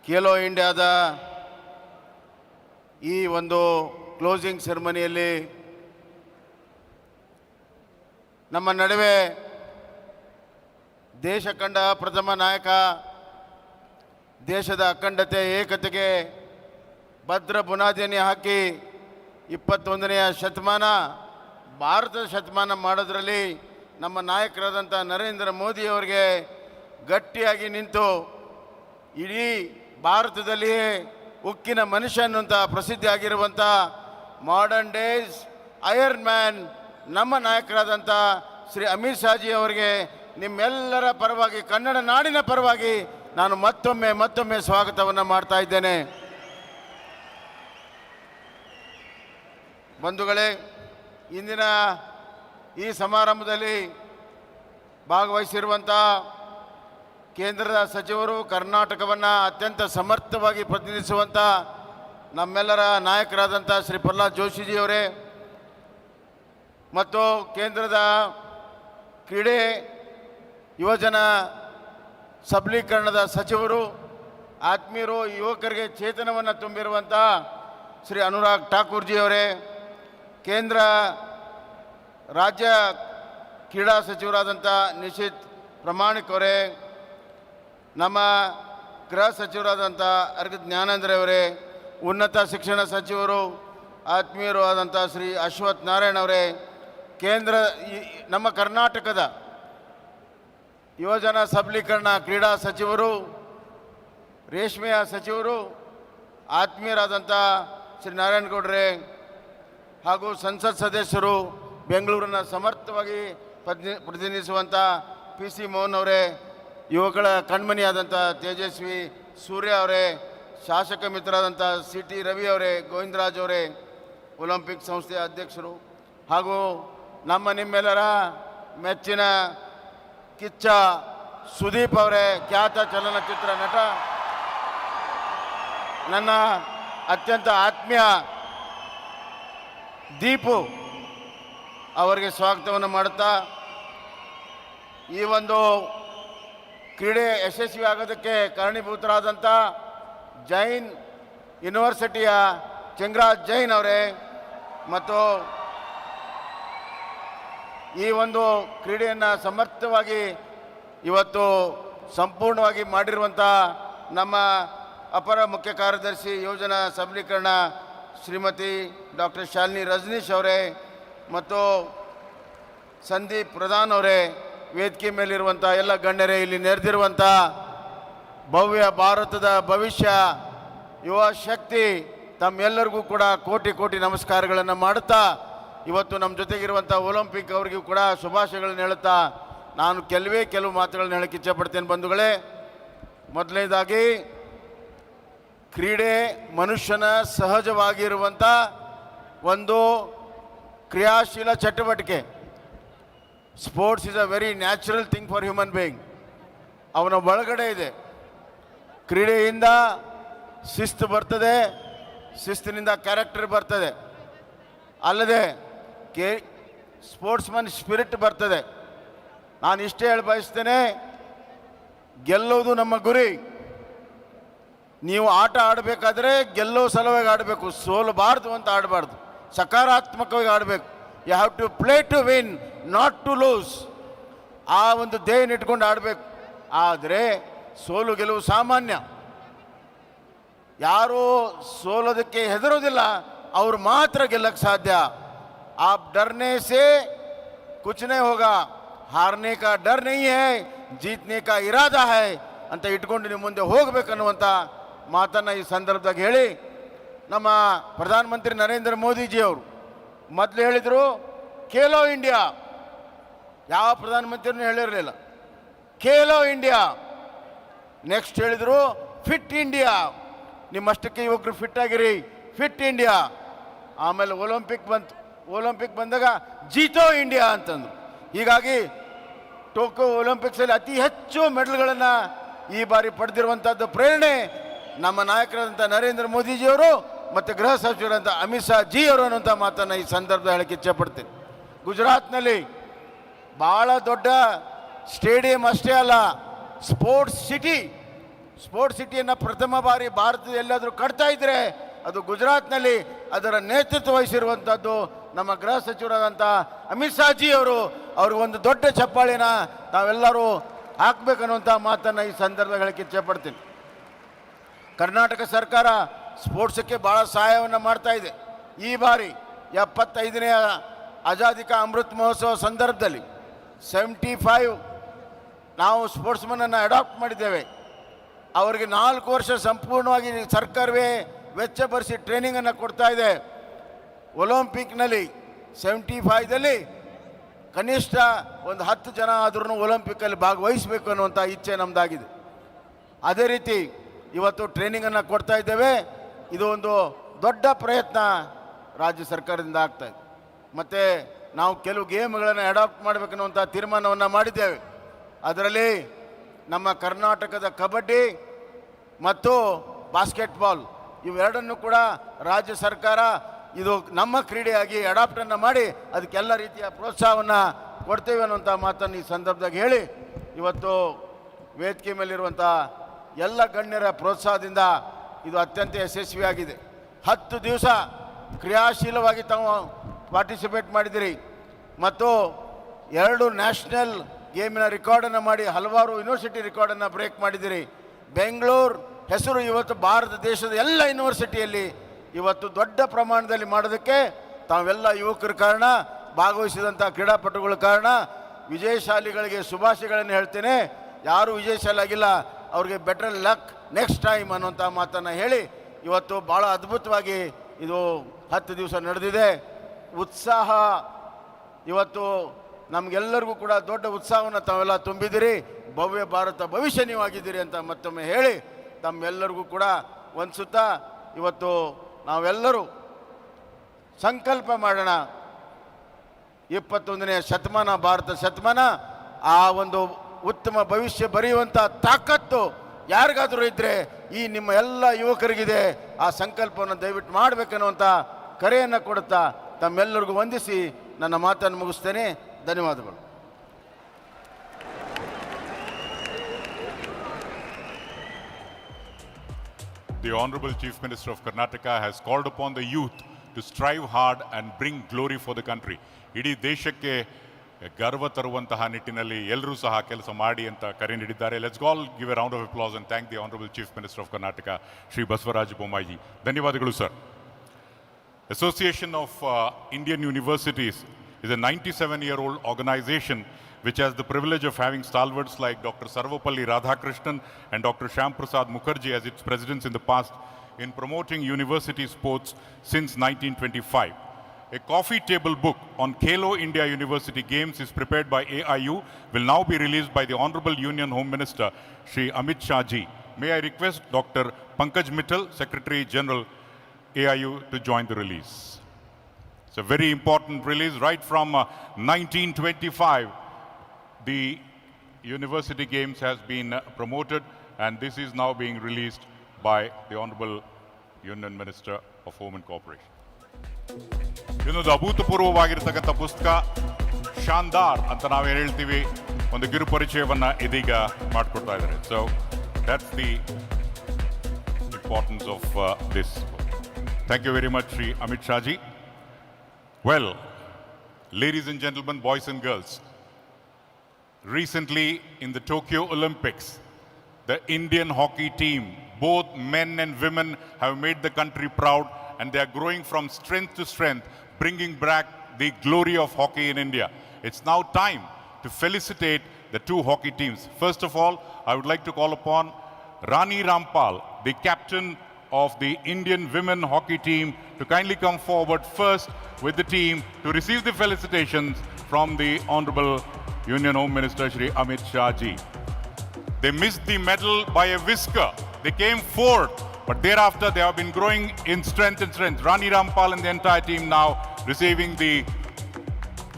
ಖೇಲೋ ಇಂಡಿಯಾದ ಈ ಒಂದು ಕ್ಲೋಸಿಂಗ್ ಸೆರೆಮನಿಯಲ್ಲಿ ನಮ್ಮ ನಡುವೆ ದೇಶ ಕಂಡ ಪ್ರಥಮ ನಾಯಕ, ದೇಶದ ಅಖಂಡತೆ ಏಕತೆಗೆ ಭದ್ರ ಬುನಾದಿಯನ್ನು ಹಾಕಿ 21ನೇ ಶತಮಾನ ಭಾರತದ ಶತಮಾನ ಮಾಡೋದರಲ್ಲಿ ನಮ್ಮ ನಾಯಕರಾದಂಥ ನರೇಂದ್ರ ಮೋದಿಯವರಿಗೆ ಗಟ್ಟಿಯಾಗಿ ನಿಂತು ಇಡೀ ಭಾರತದಲ್ಲಿಯೇ ಉಕ್ಕಿನ ಮನುಷ್ಯ ಅನ್ನುವಂಥ ಪ್ರಸಿದ್ಧಿಯಾಗಿರುವಂಥ ಮಾಡರ್ನ್ ಡೇಸ್ ಐರನ್ ಮ್ಯಾನ್ ನಮ್ಮ ನಾಯಕರಾದಂಥ ಶ್ರೀ ಅಮಿತ್ ಶಾಜಿ ಅವರಿಗೆ ನಿಮ್ಮೆಲ್ಲರ ಪರವಾಗಿ, ಕನ್ನಡ ನಾಡಿನ ಪರವಾಗಿ ನಾನು ಮತ್ತೊಮ್ಮೆ ಸ್ವಾಗತವನ್ನು ಮಾಡ್ತಾ ಇದ್ದೇನೆ. ಬಂಧುಗಳೇ, ಇಂದಿನ ಈ ಸಮಾರಂಭದಲ್ಲಿ ಭಾಗವಹಿಸಿರುವಂಥ ಕೇಂದ್ರದ ಸಚಿವರು, ಕರ್ನಾಟಕವನ್ನು ಅತ್ಯಂತ ಸಮರ್ಥವಾಗಿ ಪ್ರತಿನಿಧಿಸುವಂಥ ನಮ್ಮೆಲ್ಲರ ನಾಯಕರಾದಂಥ ಶ್ರೀ ಪ್ರಹ್ಲಾದ್ ಜೋಶಿಜಿಯವರೇ ಮತ್ತು ಕೇಂದ್ರದ ಕ್ರೀಡೆ ಯುವಜನ ಸಬಲೀಕರಣದ ಸಚಿವರು, ಆತ್ಮೀಯರು, ಯುವಕರಿಗೆ ಚೇತನವನ್ನು ತುಂಬಿರುವಂಥ ಶ್ರೀ ಅನುರಾಗ್ ಠಾಕೂರ್ಜಿ ಅವರೇ, ಕೇಂದ್ರ ರಾಜ್ಯ ಕ್ರೀಡಾ ಸಚಿವರಾದಂಥ ನಿಶಿತ್ ಪ್ರಮಾಣಿಕ್ ಅವರೇ, ನಮ್ಮ ಗೃಹ ಸಚಿವರಾದಂಥ ಅರ್ಗ ಜ್ಞಾನೇಂದ್ರ ಅವರೇ, ಉನ್ನತ ಶಿಕ್ಷಣ ಸಚಿವರು ಆತ್ಮೀಯರು ಆದಂಥ ಶ್ರೀ ಅಶ್ವಥ್ ನಾರಾಯಣ್ ಅವರೇ, ನಮ್ಮ ಕರ್ನಾಟಕದ ಯುವಜನ ಸಬಲೀಕರಣ ಕ್ರೀಡಾ ಸಚಿವರು, ರೇಷ್ಮೆಯ ಸಚಿವರು, ಆತ್ಮೀಯರಾದಂಥ ಶ್ರೀ ನಾರಾಯಣಗೌಡರೇ ಹಾಗೂ ಸಂಸತ್ ಸದಸ್ಯರು, ಬೆಂಗಳೂರನ್ನು ಸಮರ್ಥವಾಗಿ ಪ್ರತಿನಿಧಿಸುವಂಥ PC ಮೋಹನ್ ಅವರೇ, ಯುವಕರ ಕಣ್ಮಣಿಯಾದಂಥ ತೇಜಸ್ವಿ ಸೂರ್ಯ ಅವರೇ, ಶಾಸಕ ಮಿತ್ರರಾದಂಥ CT ರವಿ ಅವರೇ, ಗೋವಿಂದರಾಜ್ ಅವರೇ, ಒಲಿಂಪಿಕ್ ಸಂಸ್ಥೆಯ ಅಧ್ಯಕ್ಷರು, ಹಾಗೂ ನಿಮ್ಮೆಲ್ಲರ ಮೆಚ್ಚಿನ ಕಿಚ್ಚ ಸುದೀಪ್ ಅವರೇ, ಖ್ಯಾತ ಚಲನಚಿತ್ರ ನಟ, ನನ್ನ ಅತ್ಯಂತ ಆತ್ಮೀಯ ದೀಪು ಅವರಿಗೆ ಸ್ವಾಗತವನ್ನು ಮಾಡುತ್ತಾ, ಈ ಒಂದು ಕ್ರೀಡೆ ಯಶಸ್ವಿ ಆಗೋದಕ್ಕೆ ಕಾರಣೀಭೂತರಾದಂಥ ಜೈನ್ ಯೂನಿವರ್ಸಿಟಿಯ ಚೆಂಗರಾಜ್ ಜೈನ್ ಅವರೇ ಮತ್ತು ಈ ಒಂದು ಕ್ರೀಡೆಯನ್ನು ಸಮರ್ಥವಾಗಿ ಇವತ್ತು ಸಂಪೂರ್ಣವಾಗಿ ಮಾಡಿರುವಂಥ ನಮ್ಮ ಅಪರ ಮುಖ್ಯ ಕಾರ್ಯದರ್ಶಿ ಯೋಜನಾ ಸಬಲೀಕರಣ ಶ್ರೀಮತಿ ಡಾಕ್ಟರ್ ಶಾಲಿನಿ ರಜನೀಶ್ ಅವರೇ ಮತ್ತು ಸಂದೀಪ್ ಪ್ರಧಾನ್ ಅವರೇ, ವೇದಿಕೆ ಮೇಲಿರುವಂಥ ಎಲ್ಲ ಗಣ್ಯರೇ, ಇಲ್ಲಿ ನೆರೆದಿರುವಂಥ ಭವ್ಯ ಭಾರತದ ಭವಿಷ್ಯ ಯುವ ಶಕ್ತಿ, ತಮ್ಮೆಲ್ಲರಿಗೂ ಕೂಡ ಕೋಟಿ ಕೋಟಿ ನಮಸ್ಕಾರಗಳನ್ನು ಮಾಡುತ್ತಾ, ಇವತ್ತು ನಮ್ಮ ಜೊತೆಗಿರುವಂಥ ಒಲಿಂಪಿಕ್ ಅವರಿಗೂ ಕೂಡ ಶುಭಾಶಯಗಳನ್ನು ಹೇಳುತ್ತಾ ನಾನು ಕೆಲವು ಮಾತುಗಳನ್ನ ಹೇಳಕ್ಕೆ ಇಚ್ಛೆಪಡ್ತೇನೆ. ಬಂಧುಗಳೇ, ಮೊದಲನೇದಾಗಿ ಕ್ರೀಡೆ ಮನುಷ್ಯನ ಸಹಜವಾಗಿರುವಂಥ ಒಂದು ಕ್ರಿಯಾಶೀಲ ಚಟುವಟಿಕೆ. Sports is a very natural thing for human being. ಅವನ ಒಳಗಡೆ ಇದೆ. ಕ್ರೀಡೆಯಿಂದ ಶಿಸ್ತು ಬರ್ತದೆ, ಶಿಸ್ತಿನಿಂದ ಕ್ಯಾರೆಕ್ಟರ್ ಬರ್ತದೆ, ಅಲ್ಲದೆ ಸ್ಪೋರ್ಟ್ಸ್ಮನ್ ಸ್ಪಿರಿಟ್ ಬರ್ತದೆ. ನಾನು ಇಷ್ಟೇ ಹೇಳಿ ಬಯಸ್ತೇನೆ, ಗೆಲ್ಲೋದು ನಮ್ಮ ಗುರಿ. ನೀವು ಆಟ ಆಡಬೇಕಾದ್ರೆ ಗೆಲ್ಲೋ ಸಲುವಾಗಿ ಆಡಬೇಕು, ಸೋಲಬಾರ್ದು ಅಂತ ಆಡಬಾರ್ದು, ಸಕಾರಾತ್ಮಕವಾಗಿ ಆಡಬೇಕು. You have to play to win, not to lose. ಆ ಒಂದು ಧ್ಯೇಯನ ಇಟ್ಕೊಂಡು ಆಡಬೇಕು. ಆದರೆ ಸೋಲು ಗೆಲುವು ಸಾಮಾನ್ಯ. ಯಾರು ಸೋಲೋದಕ್ಕೆ ಹೆದರೋದಿಲ್ಲ ಅವ್ರು ಮಾತ್ರ ಗೆಲ್ಲಕ್ಕೆ ಸಾಧ್ಯ. आप डरने से कुछ नहीं होगा, हारने का डर नहीं है, जीतने का इरादा है ಅಂತ ಇಟ್ಕೊಂಡು ನೀವು ಮುಂದೆ ಹೋಗಬೇಕನ್ನುವಂಥ ಮಾತನ್ನು ಈ ಸಂದರ್ಭದಾಗ ಹೇಳಿ, ನಮ್ಮ ಪ್ರಧಾನಮಂತ್ರಿ ನರೇಂದ್ರ ಮೋದಿಜಿ ಅವರು ಮೊದಲು ಹೇಳಿದರು ಖೇಲೋ ಇಂಡಿಯಾ. ಯಾವ ಪ್ರಧಾನಮಂತ್ರಿನೂ ಹೇಳಿರಲಿಲ್ಲ ಖೇಲೋ ಇಂಡಿಯಾ. ನೆಕ್ಸ್ಟ್ ಹೇಳಿದರು ಫಿಟ್ ಇಂಡಿಯಾ, ನಿಮ್ಮಷ್ಟಕ್ಕೆ ಯುವಕರು ಫಿಟ್ ಆಗಿರಿ, ಫಿಟ್ ಇಂಡಿಯಾ. ಆಮೇಲೆ ಒಲಿಂಪಿಕ್ ಬಂತು. ಒಲಿಂಪಿಕ್ ಬಂದಾಗ ಜೀತೋ ಇಂಡಿಯಾ ಅಂತಂದರು. ಹೀಗಾಗಿ ಟೋಕಿಯೋ ಒಲಿಂಪಿಕ್ಸಲ್ಲಿ ಅತಿ ಹೆಚ್ಚು ಮೆಡಲ್ಗಳನ್ನು ಈ ಬಾರಿ ಪಡೆದಿರುವಂಥದ್ದು ಪ್ರೇರಣೆ ನಮ್ಮ ನಾಯಕರಾದಂಥ ನರೇಂದ್ರ ಮೋದಿಜಿಯವರು ಮತ್ತು ಗೃಹ ಸಚಿವರಾದಂಥ ಅಮಿತ್ ಶಾ ಜಿ ಅವರು ಅನ್ನುವಂಥ ಮಾತನ್ನು ಈ ಸಂದರ್ಭದಲ್ಲಿ ಹೇಳಕ್ಕೆ ಇಚ್ಛೆಪಡ್ತೀನಿ. ಗುಜರಾತ್ನಲ್ಲಿ ಭಾಳ ದೊಡ್ಡ ಸ್ಟೇಡಿಯಂ ಅಷ್ಟೇ ಅಲ್ಲ, ಸ್ಪೋರ್ಟ್ಸ್ ಸಿಟಿಯನ್ನು ಪ್ರಥಮ ಬಾರಿ ಭಾರತದಲ್ಲಿ ಎಲ್ಲಾದರೂ ಕಟ್ತಾ ಇದ್ದರೆ ಅದು ಗುಜರಾತ್ನಲ್ಲಿ ಅದರ ನೇತೃತ್ವ ವಹಿಸಿರುವಂಥದ್ದು ನಮ್ಮ ಗೃಹ ಸಚಿವರಾದಂಥ ಅಮಿತ್ ಶಾ ಜಿ ಅವರು. ಅವ್ರಿಗೊಂದು ದೊಡ್ಡ ಚಪ್ಪಾಳಿನ ತಾವೆಲ್ಲರೂ ಹಾಕಬೇಕನ್ನುವಂಥ ಮಾತನ್ನು ಈ ಸಂದರ್ಭದಲ್ಲಿ ಹೇಳಕ್ಕೆ ಇಚ್ಛೆಪಡ್ತೀನಿ. ಕರ್ನಾಟಕ ಸರ್ಕಾರ ಸ್ಪೋರ್ಟ್ಸಕ್ಕೆ ಭಾಳ ಸಹಾಯವನ್ನು ಮಾಡ್ತಾ ಇದೆ. ಈ ಬಾರಿ 75ನೇ ಆಜಾದಿ ಕಾ ಅಮೃತ್ ಮಹೋತ್ಸವ ಸಂದರ್ಭದಲ್ಲಿ 75 ನಾವು ಸ್ಪೋರ್ಟ್ಸ್ಮನನ್ನು ಅಡಾಪ್ಟ್ ಮಾಡಿದ್ದೇವೆ. ಅವರಿಗೆ 4 ವರ್ಷ ಸಂಪೂರ್ಣವಾಗಿ ಸರ್ಕಾರವೇ ವೆಚ್ಚ ಭರಿಸಿ ಟ್ರೈನಿಂಗನ್ನು ಕೊಡ್ತಾ ಇದೆ. ಒಲಿಂಪಿಕ್ನಲ್ಲಿ 75ದಲ್ಲಿ ಕನಿಷ್ಠ ಒಂದು 10 ಜನ ಆದ್ರೂ ಒಲಿಂಪಿಕ್ಕಲ್ಲಿ ಭಾಗವಹಿಸಬೇಕು ಅನ್ನುವಂಥ ಇಚ್ಛೆ ನಮ್ಮದಾಗಿದೆ. ಅದೇ ರೀತಿ ಇವತ್ತು ಟ್ರೈನಿಂಗನ್ನು ಕೊಡ್ತಾ ಇದ್ದೇವೆ. ಇದು ಒಂದು ದೊಡ್ಡ ಪ್ರಯತ್ನ ರಾಜ್ಯ ಸರ್ಕಾರದಿಂದ ಆಗ್ತಾಯಿದೆ. ಮತ್ತು ನಾವು ಕೆಲವು ಗೇಮ್ಗಳನ್ನು ಅಡಾಪ್ಟ್ ಮಾಡಬೇಕನ್ನುವಂಥ ತೀರ್ಮಾನವನ್ನು ಮಾಡಿದ್ದೇವೆ. ಅದರಲ್ಲಿ ನಮ್ಮ ಕರ್ನಾಟಕದ ಕಬಡ್ಡಿ ಮತ್ತು ಬಾಸ್ಕೆಟ್ಬಾಲ್ ಇವೆರಡನ್ನು ಕೂಡ ರಾಜ್ಯ ಸರ್ಕಾರ ಇದು ನಮ್ಮ ಕ್ರೀಡೆಯಾಗಿ ಅಡಾಪ್ಟನ್ನು ಮಾಡಿ ಅದಕ್ಕೆಲ್ಲ ರೀತಿಯ ಪ್ರೋತ್ಸಾಹವನ್ನು ಕೊಡ್ತೇವೆ ಅನ್ನುವಂಥ ಮಾತನ್ನು ಈ ಸಂದರ್ಭದಾಗ ಹೇಳಿ ಇವತ್ತು ವೇದಿಕೆ ಮೇಲಿರುವಂಥ ಎಲ್ಲ ಗಣ್ಯರ ಪ್ರೋತ್ಸಾಹದಿಂದ ಇದು ಅತ್ಯಂತ ಯಶಸ್ವಿಯಾಗಿದೆ. 10 ದಿವಸ ಕ್ರಿಯಾಶೀಲವಾಗಿ ತಾವು ಪಾರ್ಟಿಸಿಪೇಟ್ ಮಾಡಿದಿರಿ ಮತ್ತು 2 ನ್ಯಾಷನಲ್ ಗೇಮಿನ ರೆಕಾರ್ಡನ್ನು ಮಾಡಿ ಹಲವಾರು ಯೂನಿವರ್ಸಿಟಿ ರೆಕಾರ್ಡನ್ನು ಬ್ರೇಕ್ ಮಾಡಿದಿರಿ. ಬೆಂಗಳೂರು ಹೆಸರು ಇವತ್ತು ಭಾರತ ದೇಶದ ಎಲ್ಲ ಯೂನಿವರ್ಸಿಟಿಯಲ್ಲಿ ಇವತ್ತು ದೊಡ್ಡ ಪ್ರಮಾಣದಲ್ಲಿ ಮಾಡೋದಕ್ಕೆ ತಾವೆಲ್ಲ ಯುವಕರ ಕಾರಣ, ಭಾಗವಹಿಸಿದಂಥ ಕ್ರೀಡಾಪಟುಗಳ ಕಾರಣ. ವಿಜಯಶಾಲಿಗಳಿಗೆ ಶುಭಾಶಯಗಳನ್ನು ಹೇಳ್ತೇನೆ. ಯಾರು ವಿಜಯಶಾಲಿ ಆಗಿಲ್ಲ ಅವ್ರಿಗೆ ಬೆಟರ್ ಲಕ್ ನೆಕ್ಸ್ಟ್ ಟೈಮ್ ಅನ್ನುವಂಥ ಮಾತನ್ನು ಹೇಳಿ ಇವತ್ತು ಭಾಳ ಅದ್ಭುತವಾಗಿ ಇದು 10 ದಿವಸ ನಡೆದಿದೆ. ಉತ್ಸಾಹ ಇವತ್ತು ನಮಗೆಲ್ಲರಿಗೂ ಕೂಡ ದೊಡ್ಡ ಉತ್ಸಾಹವನ್ನು ತಾವೆಲ್ಲ ತುಂಬಿದಿರಿ. ಭವ್ಯ ಭಾರತ ಭವಿಷ್ಯ ನೀವಾಗಿದ್ದೀರಿ ಅಂತ ಮತ್ತೊಮ್ಮೆ ಹೇಳಿ ತಮ್ಮೆಲ್ಲರಿಗೂ ಕೂಡ ವಂದಿಸುತ್ತಾ ಇವತ್ತು ನಾವೆಲ್ಲರೂ ಸಂಕಲ್ಪ ಮಾಡೋಣ, 21ನೇ ಶತಮಾನ ಭಾರತ ಶತಮಾನ, ಆ ಒಂದು ಉತ್ತಮ ಭವಿಷ್ಯ ಬರೆಯುವಂಥ ತಾಕತ್ತು ಯಾರಿಗಾದರೂ ಇದ್ದರೆ ಈ ನಿಮ್ಮ ಎಲ್ಲ ಯುವಕರಿಗಿದೆ. ಆ ಸಂಕಲ್ಪವನ್ನು ದಯವಿಟ್ಟು ಮಾಡಬೇಕನ್ನುವಂಥ ಕರೆಯನ್ನು ಕೊಡುತ್ತಾ ತಮ್ಮೆಲ್ಲರಿಗೂ ವಂದಿಸಿ ನನ್ನ ಮಾತನ್ನು ಮುಗಿಸ್ತೇನೆ. ಧನ್ಯವಾದಗಳು. The Honorable Chief Minister of Karnataka has called upon the youth to strive hard and bring glory for the country. ಇಡೀ ದೇಶಕ್ಕೆ ಗರ್ವ ತರುವಂತಹ ನಿಟ್ಟಿನಲ್ಲಿ ಎಲ್ಲರೂ ಸಹ ಕೆಲಸ ಮಾಡಿ ಅಂತ ಕರೆ ನೀಡಿದ್ದಾರೆ. Let's all give a round of applause and thank the honourable chief minister of Karnataka Shri Basavaraj Bommai. ಧನ್ಯವಾದಗಳು sir. Association of Indian Universities is a 97-year-old organization which has the privilege of having stalwarts like Dr. Sarvapalli Radhakrishnan and Dr. Shyam Prasad Mukherjee as its presidents in the past in promoting university sports since 1925. A coffee table book on Khelo India University Games is prepared by AIU, will now be released by the Honorable Union Home Minister, Shri Amit Shah Ji. May I request Dr. Pankaj Mittal, Secretary General, AIU, to join the release. It's a very important release. Right from 1925, the University Games has been promoted, and this is now being released by the Honorable Union Minister of Home and Corporation. ಇನ್ನೊಂದು ಅಭೂತಪೂರ್ವವಾಗಿರ್ತಕ್ಕಂಥ ಪುಸ್ತಕ ಶಾನ್ದಾರ್ ಅಂತ ನಾವೇನು ಹೇಳ್ತೀವಿ, ಒಂದು ಕಿರು ಪರಿಚಯವನ್ನ ಇದೀಗ ಮಾಡಿಕೊಡ್ತಾ ಇದ್ದಾರೆ. So that's the importance of this. Thank you very much Shri Amit Shah ji. Well, ladies and gentlemen, boys and girls, recently in the Tokyo Olympics, the Indian hockey team, both men and women, have made the country proud, and they are growing from strength to strength, bringing back the glory of hockey in India. It's now time to felicitate the two hockey teams. First of all, I would like to call upon Rani Rampal, the captain of the Indian women hockey team, to kindly come forward first with the team to receive the felicitations from the Honorable Union Home Minister Shri Amit Shah Ji. They missed the medal by a whisker. They came fourth, but thereafter they have been growing in strength and strength. Rani Rampal and the entire team now receiving the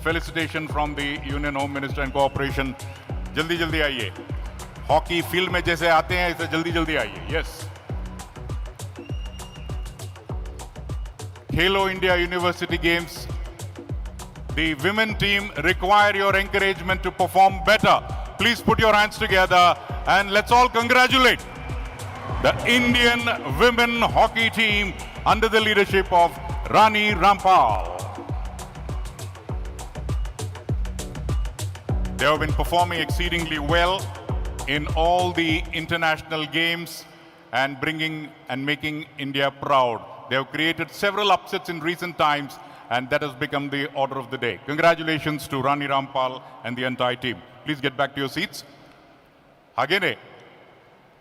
felicitation from the Union Home Minister and Corporation. Jaldi jaldi आइए. Hockey field में जैसे आते हैं ऐसे जल्दी जल्दी आइए. Yes. Khelo India University Games. The women team require your encouragement to perform better. Please put your hands together and let's all congratulate the Indian women hockey team under the leadership of Rani Rampal. They have been performing exceedingly well in all the international games and bringing and making India proud. They have created several upsets in recent times, and that has become the order of the day. Congratulations to Rani Rampal and the entire team. Please get back to your seats. Hagene,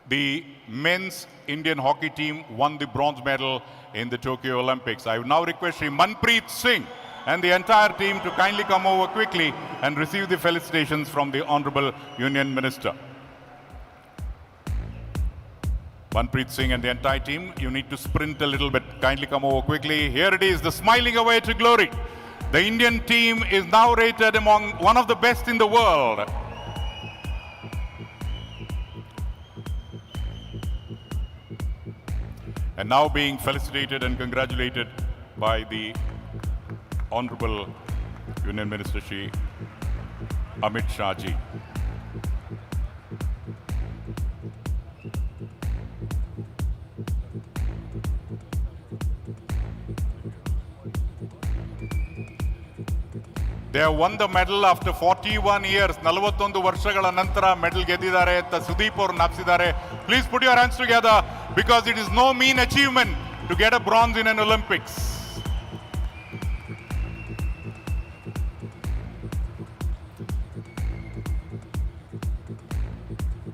the men's Indian hockey team won the bronze medal in the Tokyo Olympics. I would now request Shri Manpreet Singh and the entire team to kindly come over quickly and receive the felicitations from the Honorable Union Minister. Manpreet Singh and the entire team, you need to sprint a little bit. Kindly come over quickly. Here it is, the smiling away to glory. The Indian team is now rated among one of the best in the world. And now being felicitated and congratulated by the Honorable Union Minister Shri Amit Shah Ji. They have won the medal after 41 years. 41 ವರ್ಷಗಳ ನಂತರ medal ಗೆದ್ದಿದ್ದಾರೆ ಅಂತ ಸುದೀಪ್ ಅವರು ನಾಪ್ಸಿದ್ದಾರೆ. Please put your hands together because it is no mean achievement to get a bronze in an Olympics.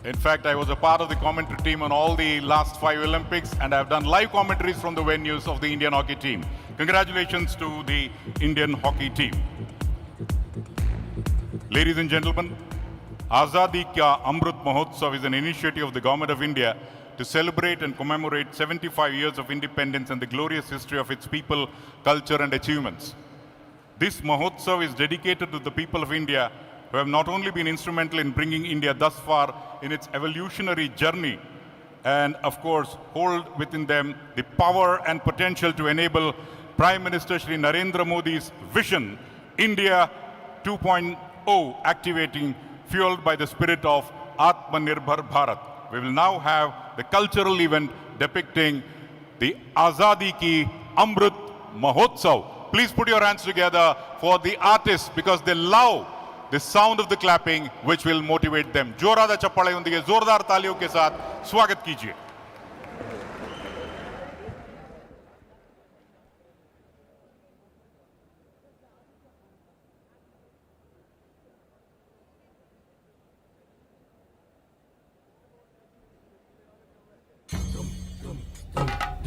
In fact, I was a part of the commentary team on all the last 5 Olympics, and I've done live commentaries from the venues of the Indian hockey team. Congratulations to the Indian hockey team. Ladies and gentlemen, Azadi Ka Amrit Mahotsav is an initiative of the Government of India to celebrate and commemorate 75 years of independence and the glorious history of its people, culture and achievements. This Mahotsav is dedicated to the people of India who have not only been instrumental in bringing India thus far in its evolutionary journey, and of course hold within them the power and potential to enable Prime Minister Shri Narendra Modi's vision, India 2.0, activating, fueled by the spirit of Atmanirbhar Bharat. We will now have the cultural event depicting the Azadi Ki Amrit Mahotsav. Please put your hands together for the artists because they love the sound of the clapping which will motivate them. जोरदार चप्पड़ों जोरदार तालियों के साथ स्वागत कीजिए. Thank you.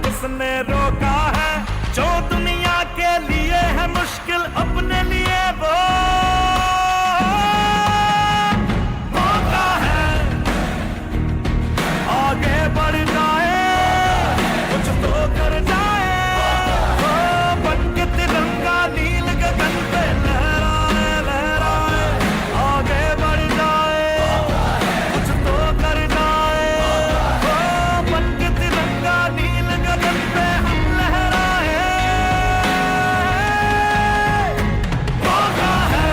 किसने रोका है जो दुनिया के लिए है मुश्किल अपने लिए वो मौका है आगे बढ़ जाए कुछ तो कर जाए वो बन के तिरंगा नील गगन पे लहराए लहराए आगे बढ़ जाए कुछ तो कर जाए वो बन के तिरंगा नील गगन पे हम लहराए मौका है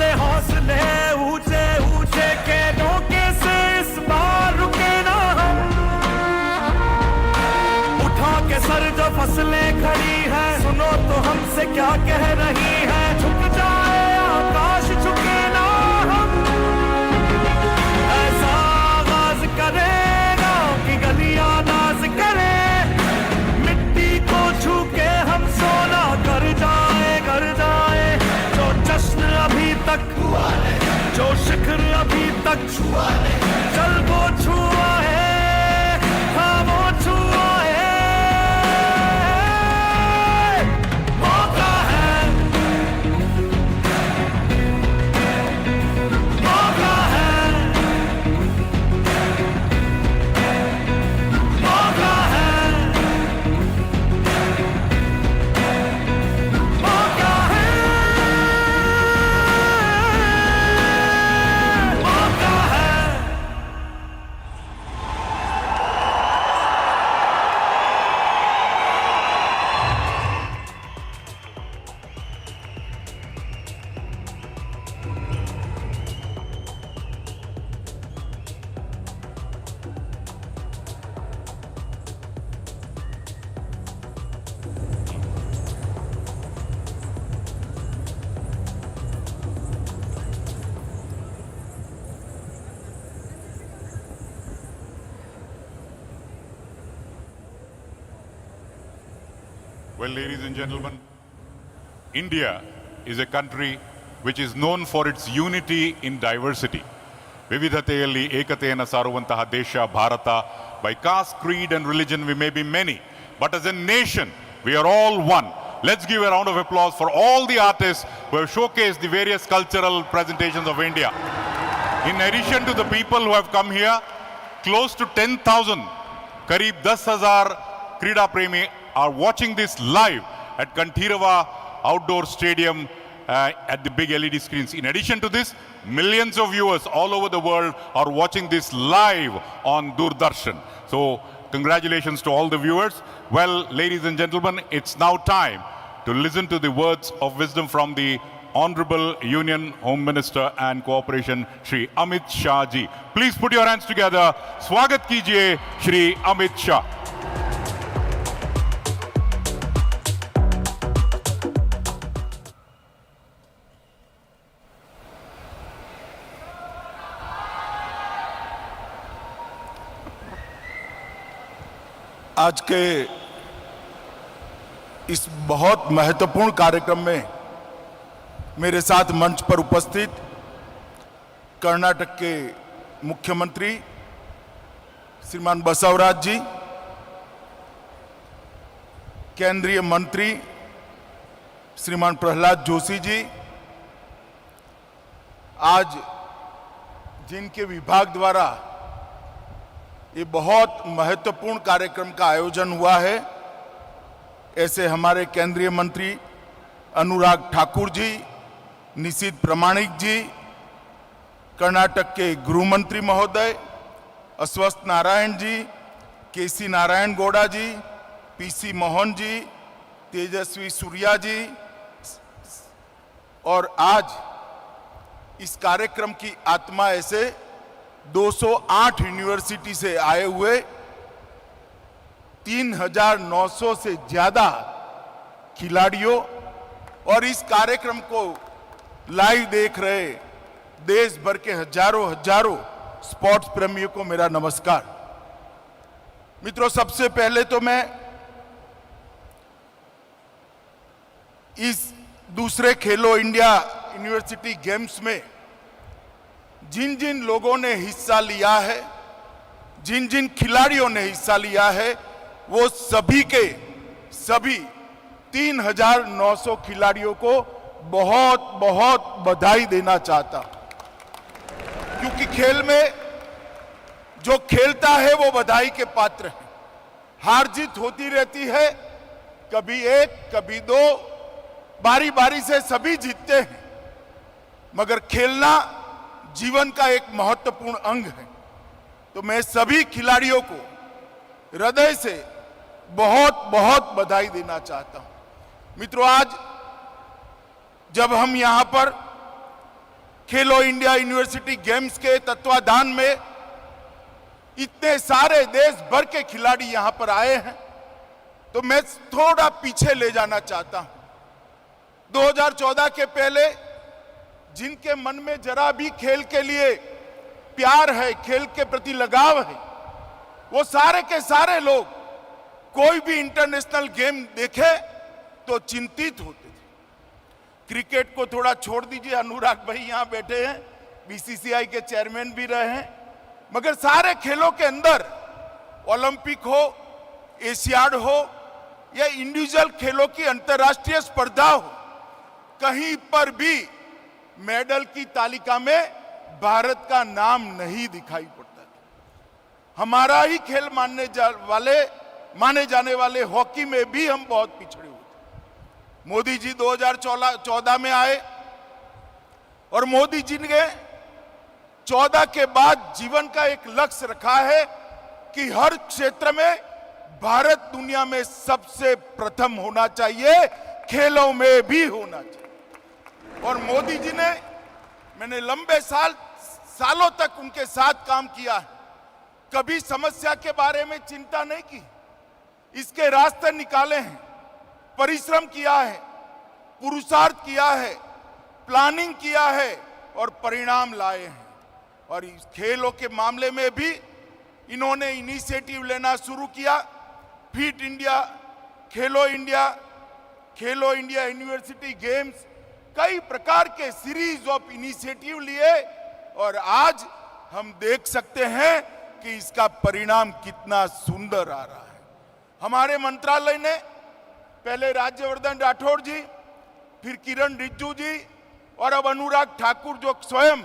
हमारे हौसले ऊंचे ऊंचे के धोखे से इस बार रुके ना हम। उठा के सर जो फसलें खड़ी है, सुनो तो हमसे क्या कह रही है। झुक जाए आकाश झुके ना हम। ऐसा आगाज करेगा कि गलियां नाज करे। मिट्टी को छू के हम सोना कर जाए, कर जाए। जो जश्न अभी तक हुआ नहीं, जो शिखर अभी तक छुआ नहीं, चल वो छुआ है, हाँ वो छुआ है। मौका है, मौका है, मौका है, मौका है, मौका है। Well, ladies and gentlemen, India is a country which is known for its unity in diversity. ವಿವಿಧತೆಯಲ್ಲಿ ಏಕತೆಯನ್ನು ಸಾರುವಂತಹ ದೇಶ Bharat. By caste, creed and religion we may be many, but as a nation we are all one. Let's give a round of applause for all the artists who have showcased the various cultural presentations of India. In addition to the people who have come here, close to 10,000, करीब 10,000 क्रीड़ा प्रेमी are watching this live at Kanthirava Outdoor Stadium at the big LED screens. In addition to this, millions of viewers all over the world are watching this live on Doordarshan. So, congratulations to all the viewers. Well, ladies and gentlemen, it's now time to listen to the words of wisdom from the Honorable Union Home Minister and Cooperation, Shri Amit Shah ji. Please put your hands together. Swagat kijiye, Shri Amit Shah. आज के इस बहुत महत्वपूर्ण कार्यक्रम में मेरे साथ मंच पर उपस्थित कर्नाटक के मुख्यमंत्री श्रीमान बसवराज जी, केंद्रीय मंत्री श्रीमान प्रहलाद जोशी जी, आज जिनके विभाग द्वारा ये बहुत महत्वपूर्ण कार्यक्रम का आयोजन हुआ है, ऐसे हमारे केंद्रीय मंत्री अनुराग ठाकुर जी, निशित प्रमाणिक जी, कर्नाटक के गृह मंत्री महोदय अस्वस्थ नारायण जी, केसी नारायण गौड़ा जी, पीसी मोहन जी, तेजस्वी सूर्या जी, और आज इस कार्यक्रम की आत्मा ऐसे 208 यूनिवर्सिटी से आए हुए 3,900 से ज्यादा खिलाड़ियों और इस कार्यक्रम को लाइव देख रहे देश भर के हजारों स्पोर्ट्स प्रेमियों को मेरा नमस्कार। मित्रों, सबसे पहले तो मैं इस दूसरे खेलो इंडिया यूनिवर्सिटी गेम्स में जिन जिन लोगों ने हिस्सा लिया है, जिन जिन खिलाड़ियों ने हिस्सा लिया है, वो सभी के सभी 3,900 खिलाड़ियों को बहुत बहुत बधाई देना चाहता, क्योंकि खेल में जो खेलता है वो बधाई के पात्र है। हार जीत होती रहती है, कभी एक कभी दो, बारी बारी से सभी जीतते हैं, मगर खेलना जीवन का एक महत्वपूर्ण अंग है। तो मैं सभी खिलाड़ियों को हृदय से बहुत बहुत बधाई देना चाहता हूं। मित्रों, आज जब हम यहां पर खेलो इंडिया यूनिवर्सिटी गेम्स के तत्वाधान में इतने सारे देश भर के खिलाड़ी यहां पर आए हैं, तो मैं थोड़ा पीछे ले जाना चाहता हूं। 2014 के पहले जिनके मन में जरा भी खेल के लिए प्यार है, खेल के प्रति लगाव है, वो सारे के सारे लोग कोई भी इंटरनेशनल गेम देखे तो चिंतित होते थे। क्रिकेट को थोड़ा छोड़ दीजिए, अनुराग भाई यहां बैठे हैं, बीसीसीआई के चेयरमैन भी रहे हैं, मगर सारे खेलों के अंदर ओलंपिक हो, एशियाड हो या इंडिविजुअल खेलों की अंतर्राष्ट्रीय स्पर्धा हो, कहीं पर भी मेडल की तालिका में भारत का नाम नहीं दिखाई पड़ता था। हमारा ही खेल माने जाने वाले हॉकी में भी हम बहुत पिछड़े हुए थे। मोदी जी 2014 में आए और मोदी जी ने 14 के बाद जीवन का एक लक्ष्य रखा है कि हर क्षेत्र में भारत दुनिया में सबसे प्रथम होना चाहिए, खेलों में भी होना चाहिए। और मोदी जी ने, मैंने लंबे सालों तक उनके साथ काम किया है, कभी समस्या के बारे में चिंता नहीं की, इसके रास्ते निकाले हैं, परिश्रम किया है, पुरुषार्थ किया है, प्लानिंग किया है और परिणाम लाए हैं। और इस खेलों के मामले में भी इन्होंने इनिशिएटिव लेना शुरू किया। फिट इंडिया, खेलो इंडिया यूनिवर्सिटी गेम्स, कई प्रकार के सीरीज ऑफ इनिशिएटिव लिए और आज हम देख सकते हैं कि इसका परिणाम कितना सुंदर आ रहा है। हमारे मंत्रालय ने पहले राज्यवर्धन राठौड़ जी, फिर किरण रिजिजू जी और अब अनुराग ठाकुर, जो स्वयं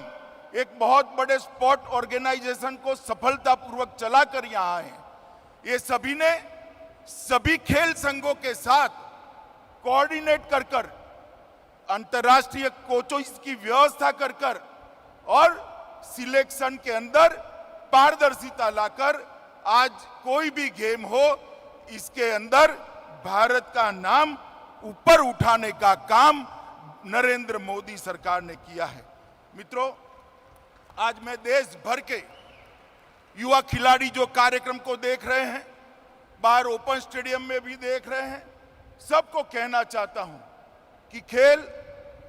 एक बहुत बड़े स्पोर्ट ऑर्गेनाइजेशन को सफलतापूर्वक चलाकर यहां आए, ये सभी ने सभी खेल संघों के साथ कोऑर्डिनेट कर अंतर्राष्ट्रीय कोचों की व्यवस्था कर और सिलेक्शन के अंदर पारदर्शिता लाकर आज कोई भी गेम हो, इसके अंदर भारत का नाम ऊपर उठाने का काम नरेंद्र मोदी सरकार ने किया है। मित्रों, आज मैं देश भर के युवा खिलाड़ी जो कार्यक्रम को देख रहे हैं, बाहर ओपन स्टेडियम में भी देख रहे हैं, सबको कहना चाहता हूं कि खेल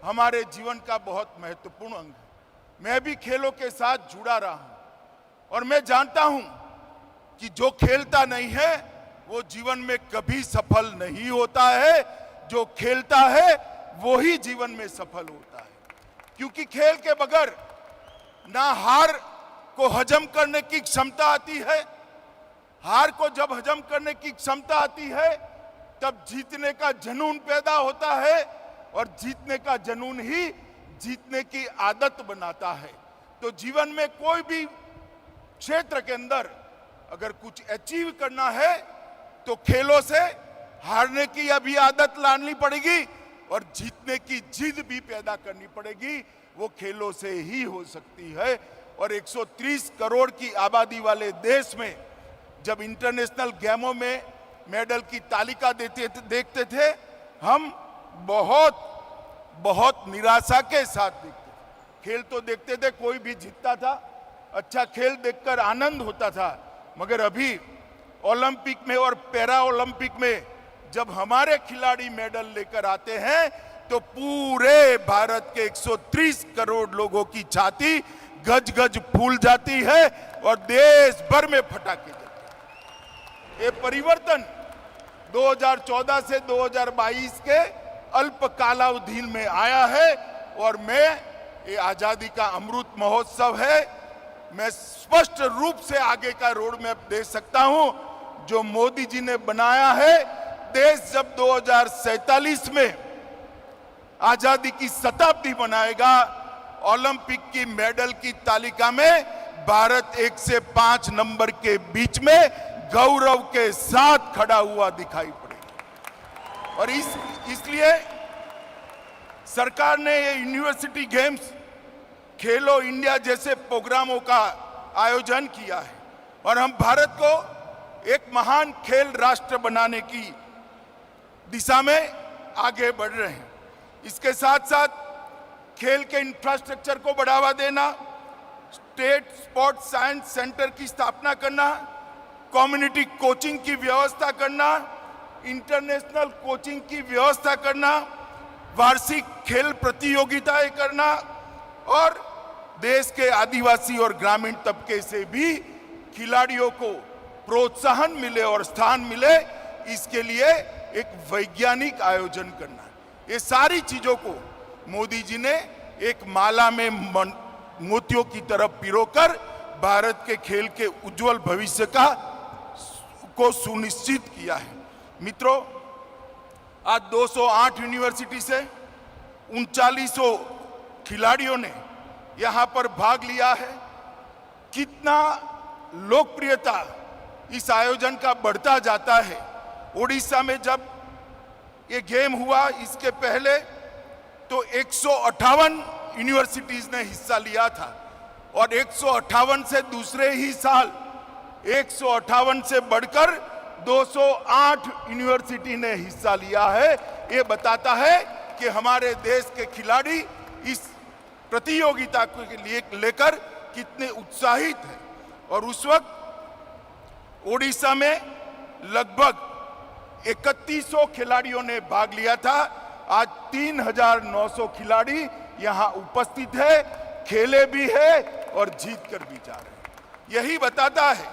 हमारे जीवन का बहुत महत्वपूर्ण अंग है। मैं भी खेलों के साथ जुड़ा रहा हूं और मैं जानता हूं कि जो खेलता नहीं है वो जीवन में कभी सफल नहीं होता है, जो खेलता है वो ही जीवन में सफल होता है। क्योंकि खेल के बगैर ना हार को हजम करने की क्षमता आती है, हार को जब हजम करने की क्षमता आती है तब जीतने का जुनून पैदा होता है और जीतने का जुनून ही जीतने की आदत बनाता है। तो जीवन में कोई भी क्षेत्र के अंदर अगर कुछ अचीव करना है तो खेलों से हारने की अभी आदत लानी पड़ेगी और जीतने की जिद भी पैदा करनी पड़ेगी। वो खेलों से ही हो सकती है। और 130 करोड़ की आबादी वाले देश में जब इंटरनेशनल गेमों में मेडल की तालिका देखते थे, हम बहुत निराशा के साथ देखते थे। खेल तो देखते थे, कोई भी जीतता था, अच्छा खेल देखकर आनंद होता था, मगर अभी ओलंपिक में और पैरा ओलंपिक में जब हमारे खिलाड़ी मेडल लेकर आते हैं तो पूरे भारत के 130 करोड़ लोगों की छाती गज गज फूल जाती है और देश भर में फटाके जलते हैं। ये परिवर्तन 2014 से 2022 के अल्प कालावधि में आया है और ये आजादी का अमृत महोत्सव है। मैं स्पष्ट रूप से आगे का रोड मैप दे सकता हूं जो मोदी जी ने बनाया है। देश जब 2047 में आजादी की शताब्दी मनाएगा, ओलंपिक की मेडल की तालिका में भारत 1 से 5 नंबर के बीच में गौरव के साथ खड़ा हुआ दिखाई पड़ेगा। और इसलिए सरकार ने ये यूनिवर्सिटी गेम्स, खेलो इंडिया जैसे प्रोग्रामों का आयोजन किया है और हम भारत को एक महान खेल राष्ट्र बनाने की दिशा में आगे बढ़ रहे हैं। इसके साथ साथ खेल के इंफ्रास्ट्रक्चर को बढ़ावा देना, स्टेट स्पोर्ट्स साइंस सेंटर की स्थापना करना, कम्युनिटी कोचिंग की व्यवस्था करना, इंटरनेशनल कोचिंग की व्यवस्था करना, वार्षिक खेल प्रतियोगिताएं करना और देश के आदिवासी और ग्रामीण तबके से भी खिलाड़ियों को प्रोत्साहन मिले और स्थान मिले, इसके लिए एक वैज्ञानिक आयोजन करना। ये सारी चीजों को मोदी जी ने एक माला में मोतियों की तरफ पिरोकर भारत के खेल के उज्जवल भविष्य को सुनिश्चित किया है। मित्रों, आज 208 यूनिवर्सिटी से 3900 खिलाड़ियों ने यहां पर भाग लिया है। कितना लोकप्रियता इस आयोजन का बढ़ता जाता है। ओडिशा में जब ये गेम हुआ, इसके पहले तो 158 यूनिवर्सिटीज ने हिस्सा लिया था और 158 से दूसरे ही साल 158 से बढ़कर 208 यूनिवर्सिटी ने हिस्सा लिया है। ये बताता है कि हमारे देश के खिलाड़ी इस प्रतियोगिता को लेकर कितने उत्साहित हैं। और उस वक्त ओडिशा में लगभग 3100 खिलाड़ियों ने भाग लिया था। आज 3900 खिलाड़ी यहां उपस्थित है, खेले भी है और जीत कर भी जा रहे हैं। यही बताता है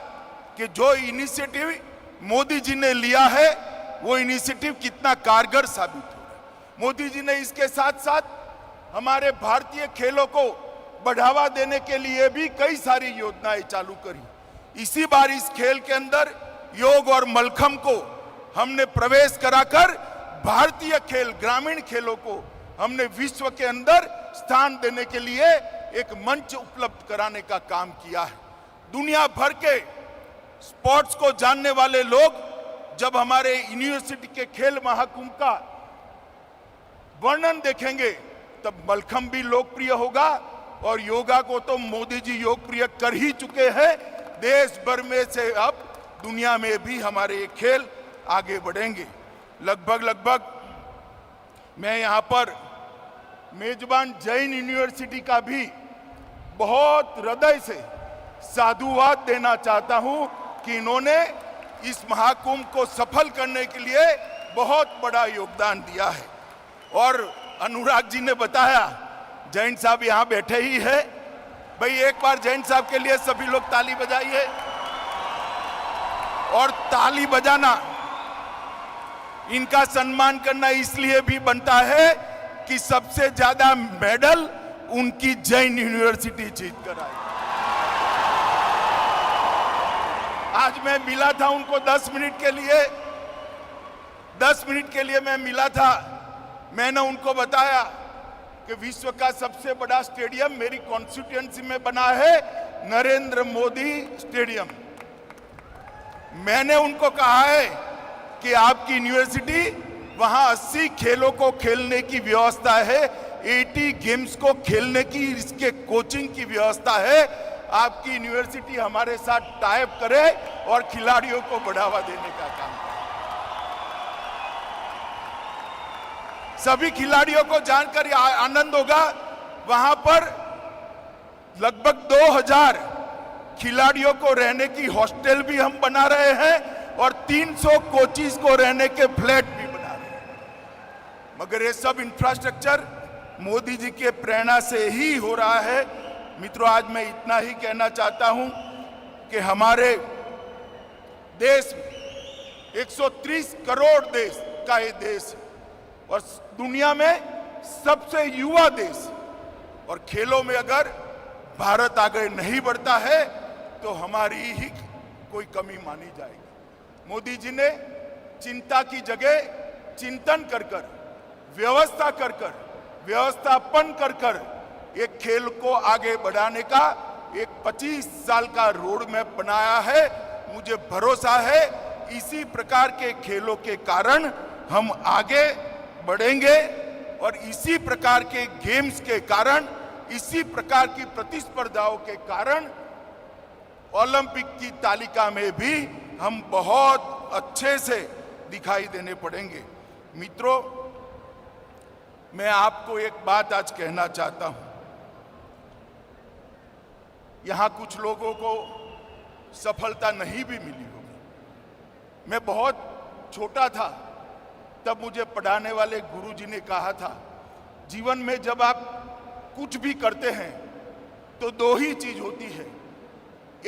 कि जो इनिशिएटिव मोदी जी ने लिया है वो इनिशिएटिव कितना कारगर साबित हो रहा है। मोदी जी ने इसके साथ साथ हमारे भारतीय खेलों को बढ़ावा देने के लिए भी कई सारी योजनाएं चालू करी। इसी बार इस खेल के अंदर योग और मलखम को हमने प्रवेश कराकर भारतीय खेल, ग्रामीण खेलों को हमने विश्व के अंदर स्थान देने के लिए एक मंच उपलब्ध कराने का काम किया है। दुनिया भर के स्पोर्ट्स को जानने वाले लोग जब हमारे यूनिवर्सिटी के खेल महाकुंभ का वर्णन देखेंगे तब मलखम भी लोकप्रिय होगा और योगा को तो मोदी जी लोकप्रिय कर ही चुके हैं। देश भर में से अब दुनिया में भी हमारे ये खेल आगे बढ़ेंगे। लगभग मैं यहाँ पर मेजबान जैन यूनिवर्सिटी का भी बहुत हृदय से साधुवाद देना चाहता हूँ कि इन्होंने इस महाकुंभ को सफल करने के लिए बहुत बड़ा योगदान दिया है। और अनुराग जी ने बताया, जैन साहब यहाँ बैठे ही है, भाई एक बार जैन साहब के लिए सभी लोग ताली बजाइए। और ताली बजाना, इनका सम्मान करना इसलिए भी बनता है कि सबसे ज्यादा मेडल उनकी जैन यूनिवर्सिटी जीत कर आई। आज मैं मिला था उनको 10 मिनट के लिए मैं मिला था। मैंने उनको बताया कि विश्व का सबसे बड़ा स्टेडियम मेरी कॉन्स्टिट्यूएंसी में बना है, नरेंद्र मोदी स्टेडियम। मैंने उनको कहा है कि आपकी यूनिवर्सिटी वहां 80 खेलों को खेलने की व्यवस्था है, 80 गेम्स को खेलने की इसके कोचिंग की व्यवस्था है। आपकी यूनिवर्सिटी हमारे साथ टाइप करे और खिलाड़ियों को बढ़ावा देने का काम करे। सभी खिलाड़ियों को जानकर आनंद होगा। वहां पर लगभग 2000 खिलाड़ियों को रहने की हॉस्टल भी हम बना रहे हैं और 300 कोचिज को रहने के फ्लैट भी बना रहे हैं। मगर ये सब इंफ्रास्ट्रक्चर मोदी जी के प्रेरणा से ही हो रहा है। मित्रों, आज मैं इतना ही कहना चाहता हूं कि हमारे देश में 130 करोड़ देश का ये देश है और दुनिया में सबसे युवा देश। और खेलों में अगर भारत आगे नहीं बढ़ता है तो हमारी ही कोई कमी मानी जाएगी। मोदी जी ने चिंता की जगह चिंतन कर कर, व्यवस्थापन कर कर एक खेल को आगे बढ़ाने का एक 25 साल का रोड मैप बनाया है। मुझे भरोसा है इसी प्रकार के खेलों के कारण हम आगे बढ़ेंगे और इसी प्रकार के गेम्स के कारण, इसी प्रकार की प्रतिस्पर्धाओं के कारण ओलंपिक की तालिका में भी हम बहुत अच्छे से दिखाई देने पड़ेंगे। मित्रों, मैं आपको एक बात आज कहना चाहता हूं। यहां कुछ लोगों को सफलता नहीं भी मिली होगी। मैं बहुत छोटा था तब मुझे पढ़ाने वाले गुरुजी ने कहा था, जीवन में जब आप कुछ भी करते हैं तो दो ही चीज होती है,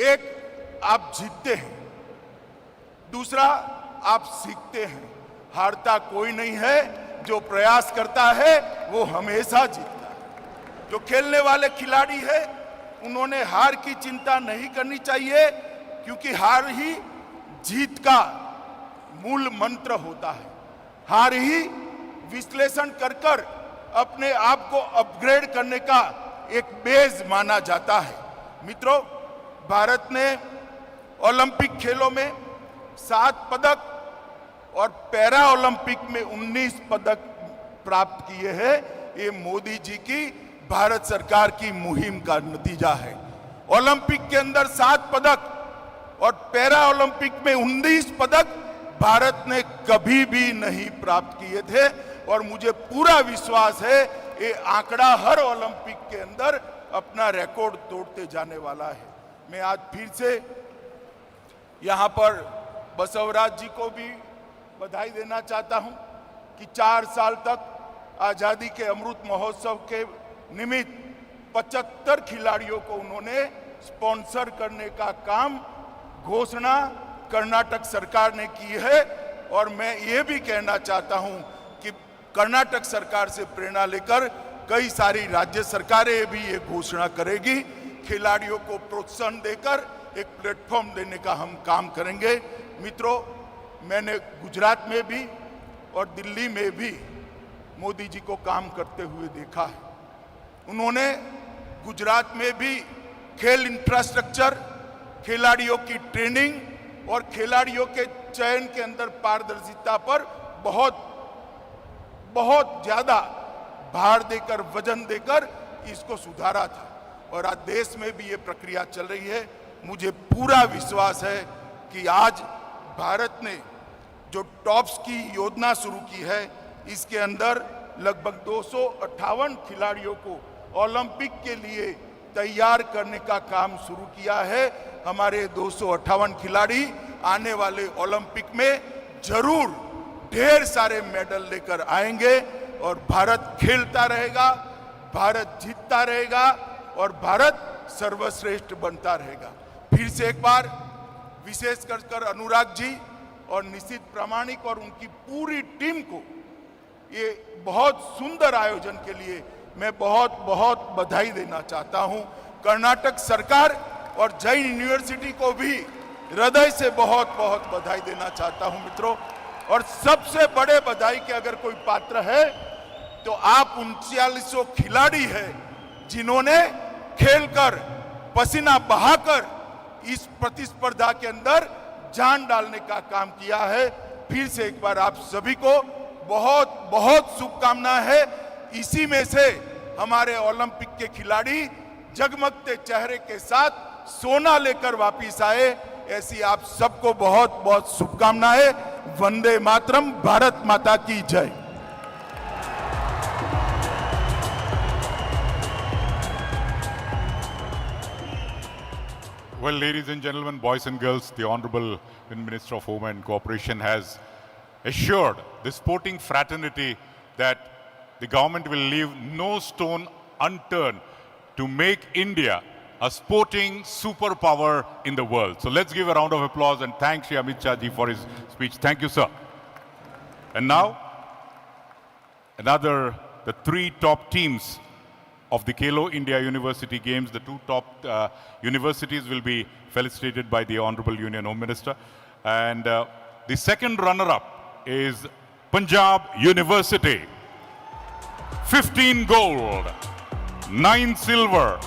एक आप जीतते हैं, दूसरा आप सीखते हैं। हारता कोई नहीं है, जो प्रयास करता है वो हमेशा जीतता है। जो खेलने वाले खिलाड़ी है उन्होंने हार की चिंता नहीं करनी चाहिए, क्योंकि हार ही जीत का मूल मंत्र होता है। हार ही विश्लेषण कर कर अपने आप को अपग्रेड करने का एक बेस माना जाता है। मित्रों, भारत ने ओलंपिक खेलों में 7 पदक और पैरा ओलंपिक में 19 पदक प्राप्त किए हैं। ये मोदी जी की भारत सरकार की मुहिम का नतीजा है। ओलंपिक के अंदर 7 पदक और पैरा ओलंपिक में 19 पदक भारत ने कभी भी नहीं प्राप्त किए थे, और मुझे पूरा विश्वास है ये आंकड़ा हर ओलंपिक के अंदर अपना रिकॉर्ड तोड़ते जाने वाला है। मैं आज फिर से यहां पर बसवराज जी को भी बधाई देना चाहता हूं कि 4 साल तक आजादी के अमृत महोत्सव के निमित्त 75 खिलाड़ियों को उन्होंने स्पॉन्सर करने का काम घोषणा कर्नाटक सरकार ने की है। और मैं ये भी कहना चाहता हूं कि कर्नाटक सरकार से प्रेरणा लेकर कई सारी राज्य सरकारें भी ये घोषणा करेगी। खिलाड़ियों को प्रोत्साहन देकर एक प्लेटफॉर्म देने का हम काम करेंगे। मित्रों, मैंने गुजरात में भी और दिल्ली में भी मोदी जी को काम करते हुए देखा है। उन्होंने गुजरात में भी खेल इंफ्रास्ट्रक्चर, खिलाड़ियों की ट्रेनिंग और खिलाड़ियों के चयन के अंदर पारदर्शिता पर बहुत ज्यादा भार देकर, वजन देकर इसको सुधारा था। और आज देश में भी ये प्रक्रिया चल रही है। मुझे पूरा विश्वास है कि आज भारत ने जो टॉप्स की योजना शुरू की है, इसके अंदर लगभग 258 खिलाड़ियों को ओलंपिक के लिए तैयार करने का काम शुरू किया है। हमारे 258 खिलाड़ी आने वाले ओलंपिक में जरूर ढेर सारे मेडल लेकर आएंगे, और भारत खेलता रहेगा, भारत जीतता रहेगा और भारत सर्वश्रेष्ठ बनता रहेगा। फिर से एक बार विशेष कर अनुराग जी और निश्चित प्रामाणिक और उनकी पूरी टीम को ये बहुत सुंदर आयोजन के लिए मैं बहुत बधाई देना चाहता हूं। कर्नाटक सरकार और जैन यूनिवर्सिटी को भी हृदय से बहुत बधाई देना चाहता हूं मित्रों। और सबसे बड़े बधाई के अगर कोई पात्र है तो आप 3900 खिलाड़ी हैं जिन्होंने खेलकर, पसीना बहाकर इस प्रतिस्पर्धा के अंदर जान डालने का काम किया है। फिर से एक बार आप सभी को बहुत शुभकामना है। इसी में से हमारे ओलंपिक के खिलाड़ी जगमगते चेहरे के साथ सोना लेकर वापिस आए। ऐसी आप सबको बहुत शुभकामनाएं। वंदे मातरम। भारत माता की जय। Well, ladies and gentlemen, boys and girls, the Honorable Minister of Home and Cooperation has assured the sporting fraternity that the government will leave no stone unturned to make India a sporting superpower in the world. So let's give a round of applause and thank Shri Amit Shah ji for his speech. Thank you, sir. And now, the 3 top teams of the Khelo India University Games, the 2 top universities will be felicitated by the Honorable Union Home Minister. And the second runner-up is Punjab University. 15 gold, 9 silver,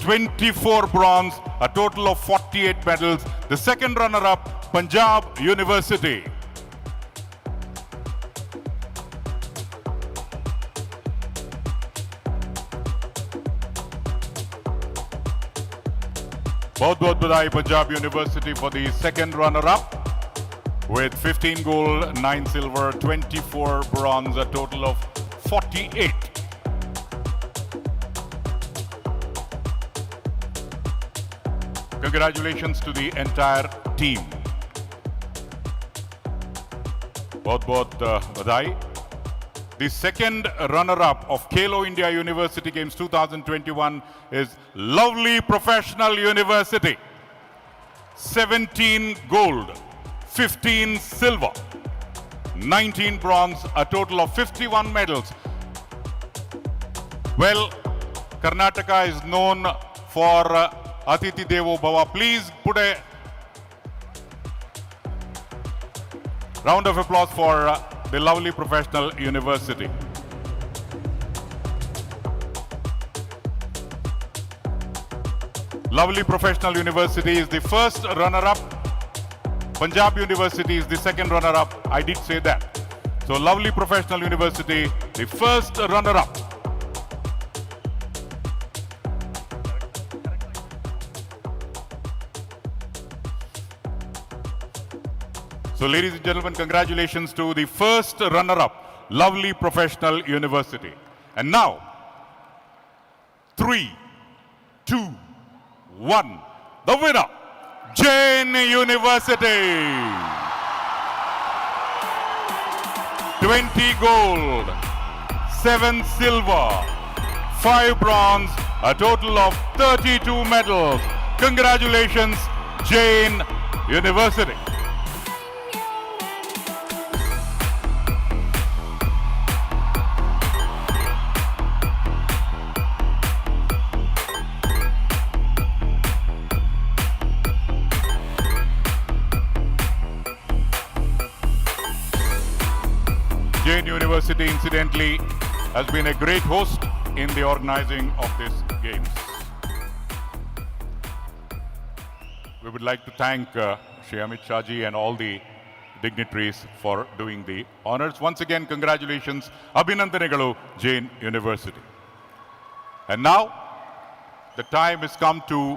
24 bronze, a total of 48 medals. The second runner-up, Punjab University. बहुत बधाई Punjab University for the second runner-up with 15 gold, 9 silver, 24 bronze, a total of 48. Congratulations to the entire team. बहुत बधाई. The second runner-up of Khelo India University Games 2021 is Lovely Professional University. 17 gold, 15 silver, 19 bronze, a total of 51 medals. Well, Karnataka is known for Atiti Devo Bhava. Please put a round of applause for the Lovely Professional University. Lovely Professional University is the first runner-up. Punjab University is the second runner-up. I did say that. So Lovely Professional University, the first runner-up. So ladies and gentlemen, congratulations to the first runner-up, Lovely Professional University. And now, 3, 2, 1, the winner, Jain University. 20 gold, 7 silver, 5 bronze, a total of 32 medals. Congratulations, Jain University. Jain University, incidentally, has been a great host in the organizing of these games. We would like to thank Shri Amit Shah ji and all the dignitaries for doing the honors. Once again, congratulations, Abhinandanagalu, Jain University. And now, the time has come to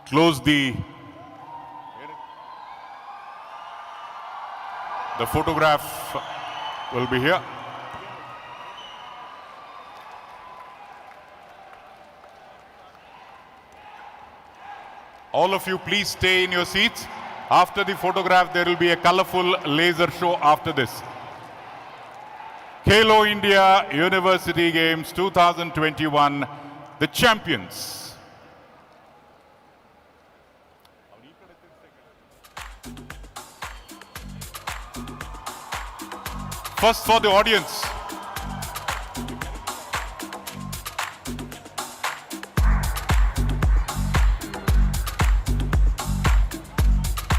close the photograph will be here. All of you, please stay in your seats. After the photograph, there will be a colorful laser show after this. Khelo India University Games 2021, the champions. First for the audience.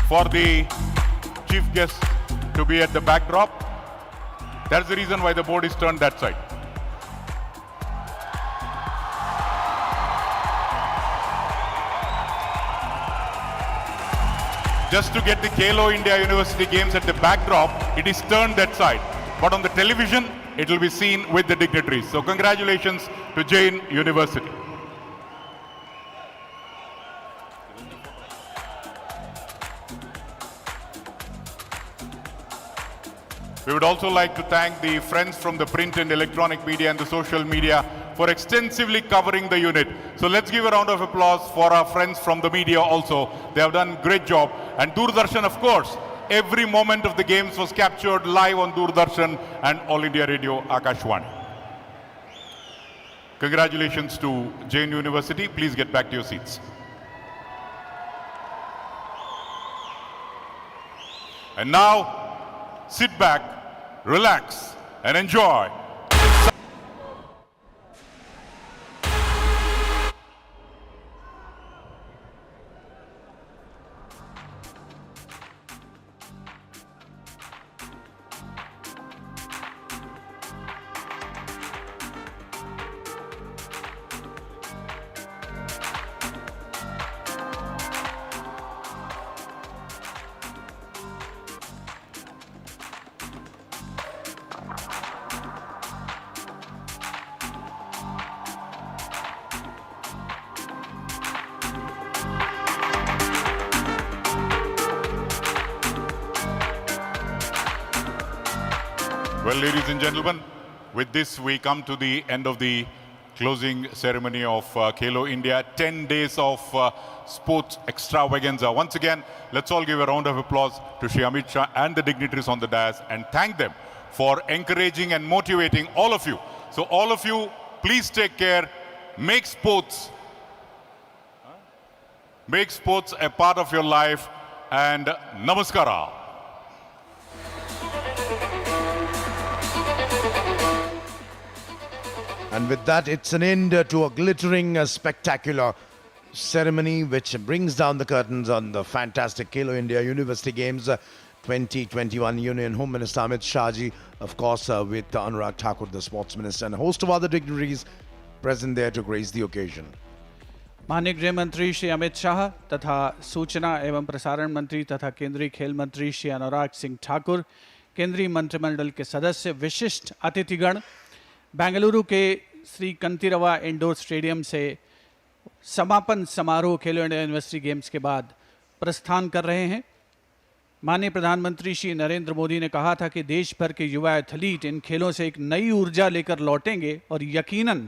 For the chief guest to be at the backdrop. That's the reason why the board is turned that side. Just to get the Khelo India University Games at the backdrop, it is turned that side. But on the television, it will be seen with the dignitaries. So congratulations to Jain University. We would also like to thank the friends from the print and electronic media and the social media for extensively covering the unit. So let's give a round of applause for our friends from the media also. They have done a great job. And Doordarshan, of course, every moment of the games was captured live on Doordarshan and All India Radio Akashwani. Congratulations to Jain University. Please get back to your seats. And now, sit back, relax, and enjoy. Well, ladies and gentlemen, with this, we come to the end of the closing ceremony of Khelo India. 10 days of sports extravaganza. Once again, let's all give a round of applause to Shri Amit Shah and the dignitaries on the dais and thank them for encouraging and motivating all of you. So all of you, please take care. Make sports a part of your life. And namaskara. And with that, it's an end to a glittering, spectacular ceremony which brings down the curtains on the fantastic Khelo India University Games 2021. Union Home Minister Amit Shah ji, of course, with Anurag Thakur, the Sports Minister, and a host of other dignitaries present there to grace the occasion. माननीय गृह मंत्री श्री अमित शाह तथा सूचना एवं प्रसारण मंत्री तथा केंद्रीय खेल मंत्री श्री अनुराग सिंह ठाकुर, केंद्रीय मंत्रिमंडल के सदस्य, विशिष्ट अतिथिगण बेंगलुरु के श्री कंतिरवा इंडोर स्टेडियम से समापन समारोह खेलो इंडिया यूनिवर्सिटी गेम्स के बाद प्रस्थान कर रहे हैं। माननीय प्रधानमंत्री श्री नरेंद्र मोदी ने कहा था कि देश भर के युवा एथलीट इन खेलों से एक नई ऊर्जा लेकर लौटेंगे और यकीनन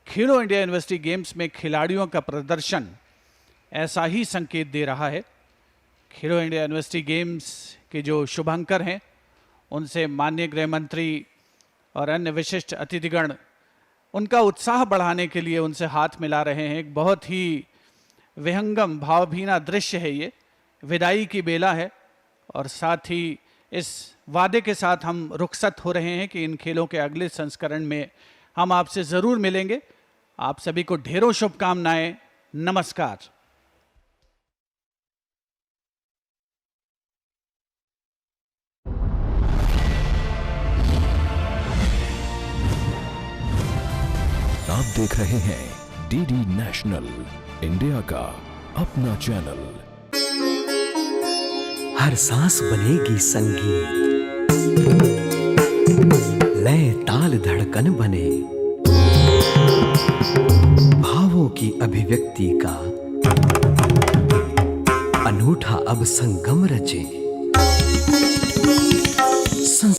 खेलो इंडिया यूनिवर्सिटी गेम्स में खिलाड़ियों का प्रदर्शन ऐसा ही संकेत दे रहा है। खेलो इंडिया यूनिवर्सिटी गेम्स के जो शुभंकर हैं उनसे माननीय गृह मंत्री और अन्य विशिष्ट अतिथिगण उनका उत्साह बढ़ाने के लिए उनसे हाथ मिला रहे हैं। एक बहुत ही विहंगम भावभीना दृश्य है ये, विदाई की बेला है और साथ ही इस वादे के साथ हम रुखसत हो रहे हैं कि इन खेलों के अगले संस्करण में हम आपसे ज़रूर मिलेंगे। आप सभी को ढेरों शुभकामनाएं। नमस्कार। आप देख रहे हैं डीडी नेशनल, इंडिया का अपना चैनल। हर सांस बनेगी संगीत, लय ताल धड़कन बने, भावों की अभिव्यक्ति का अनूठा अब संगम रचे।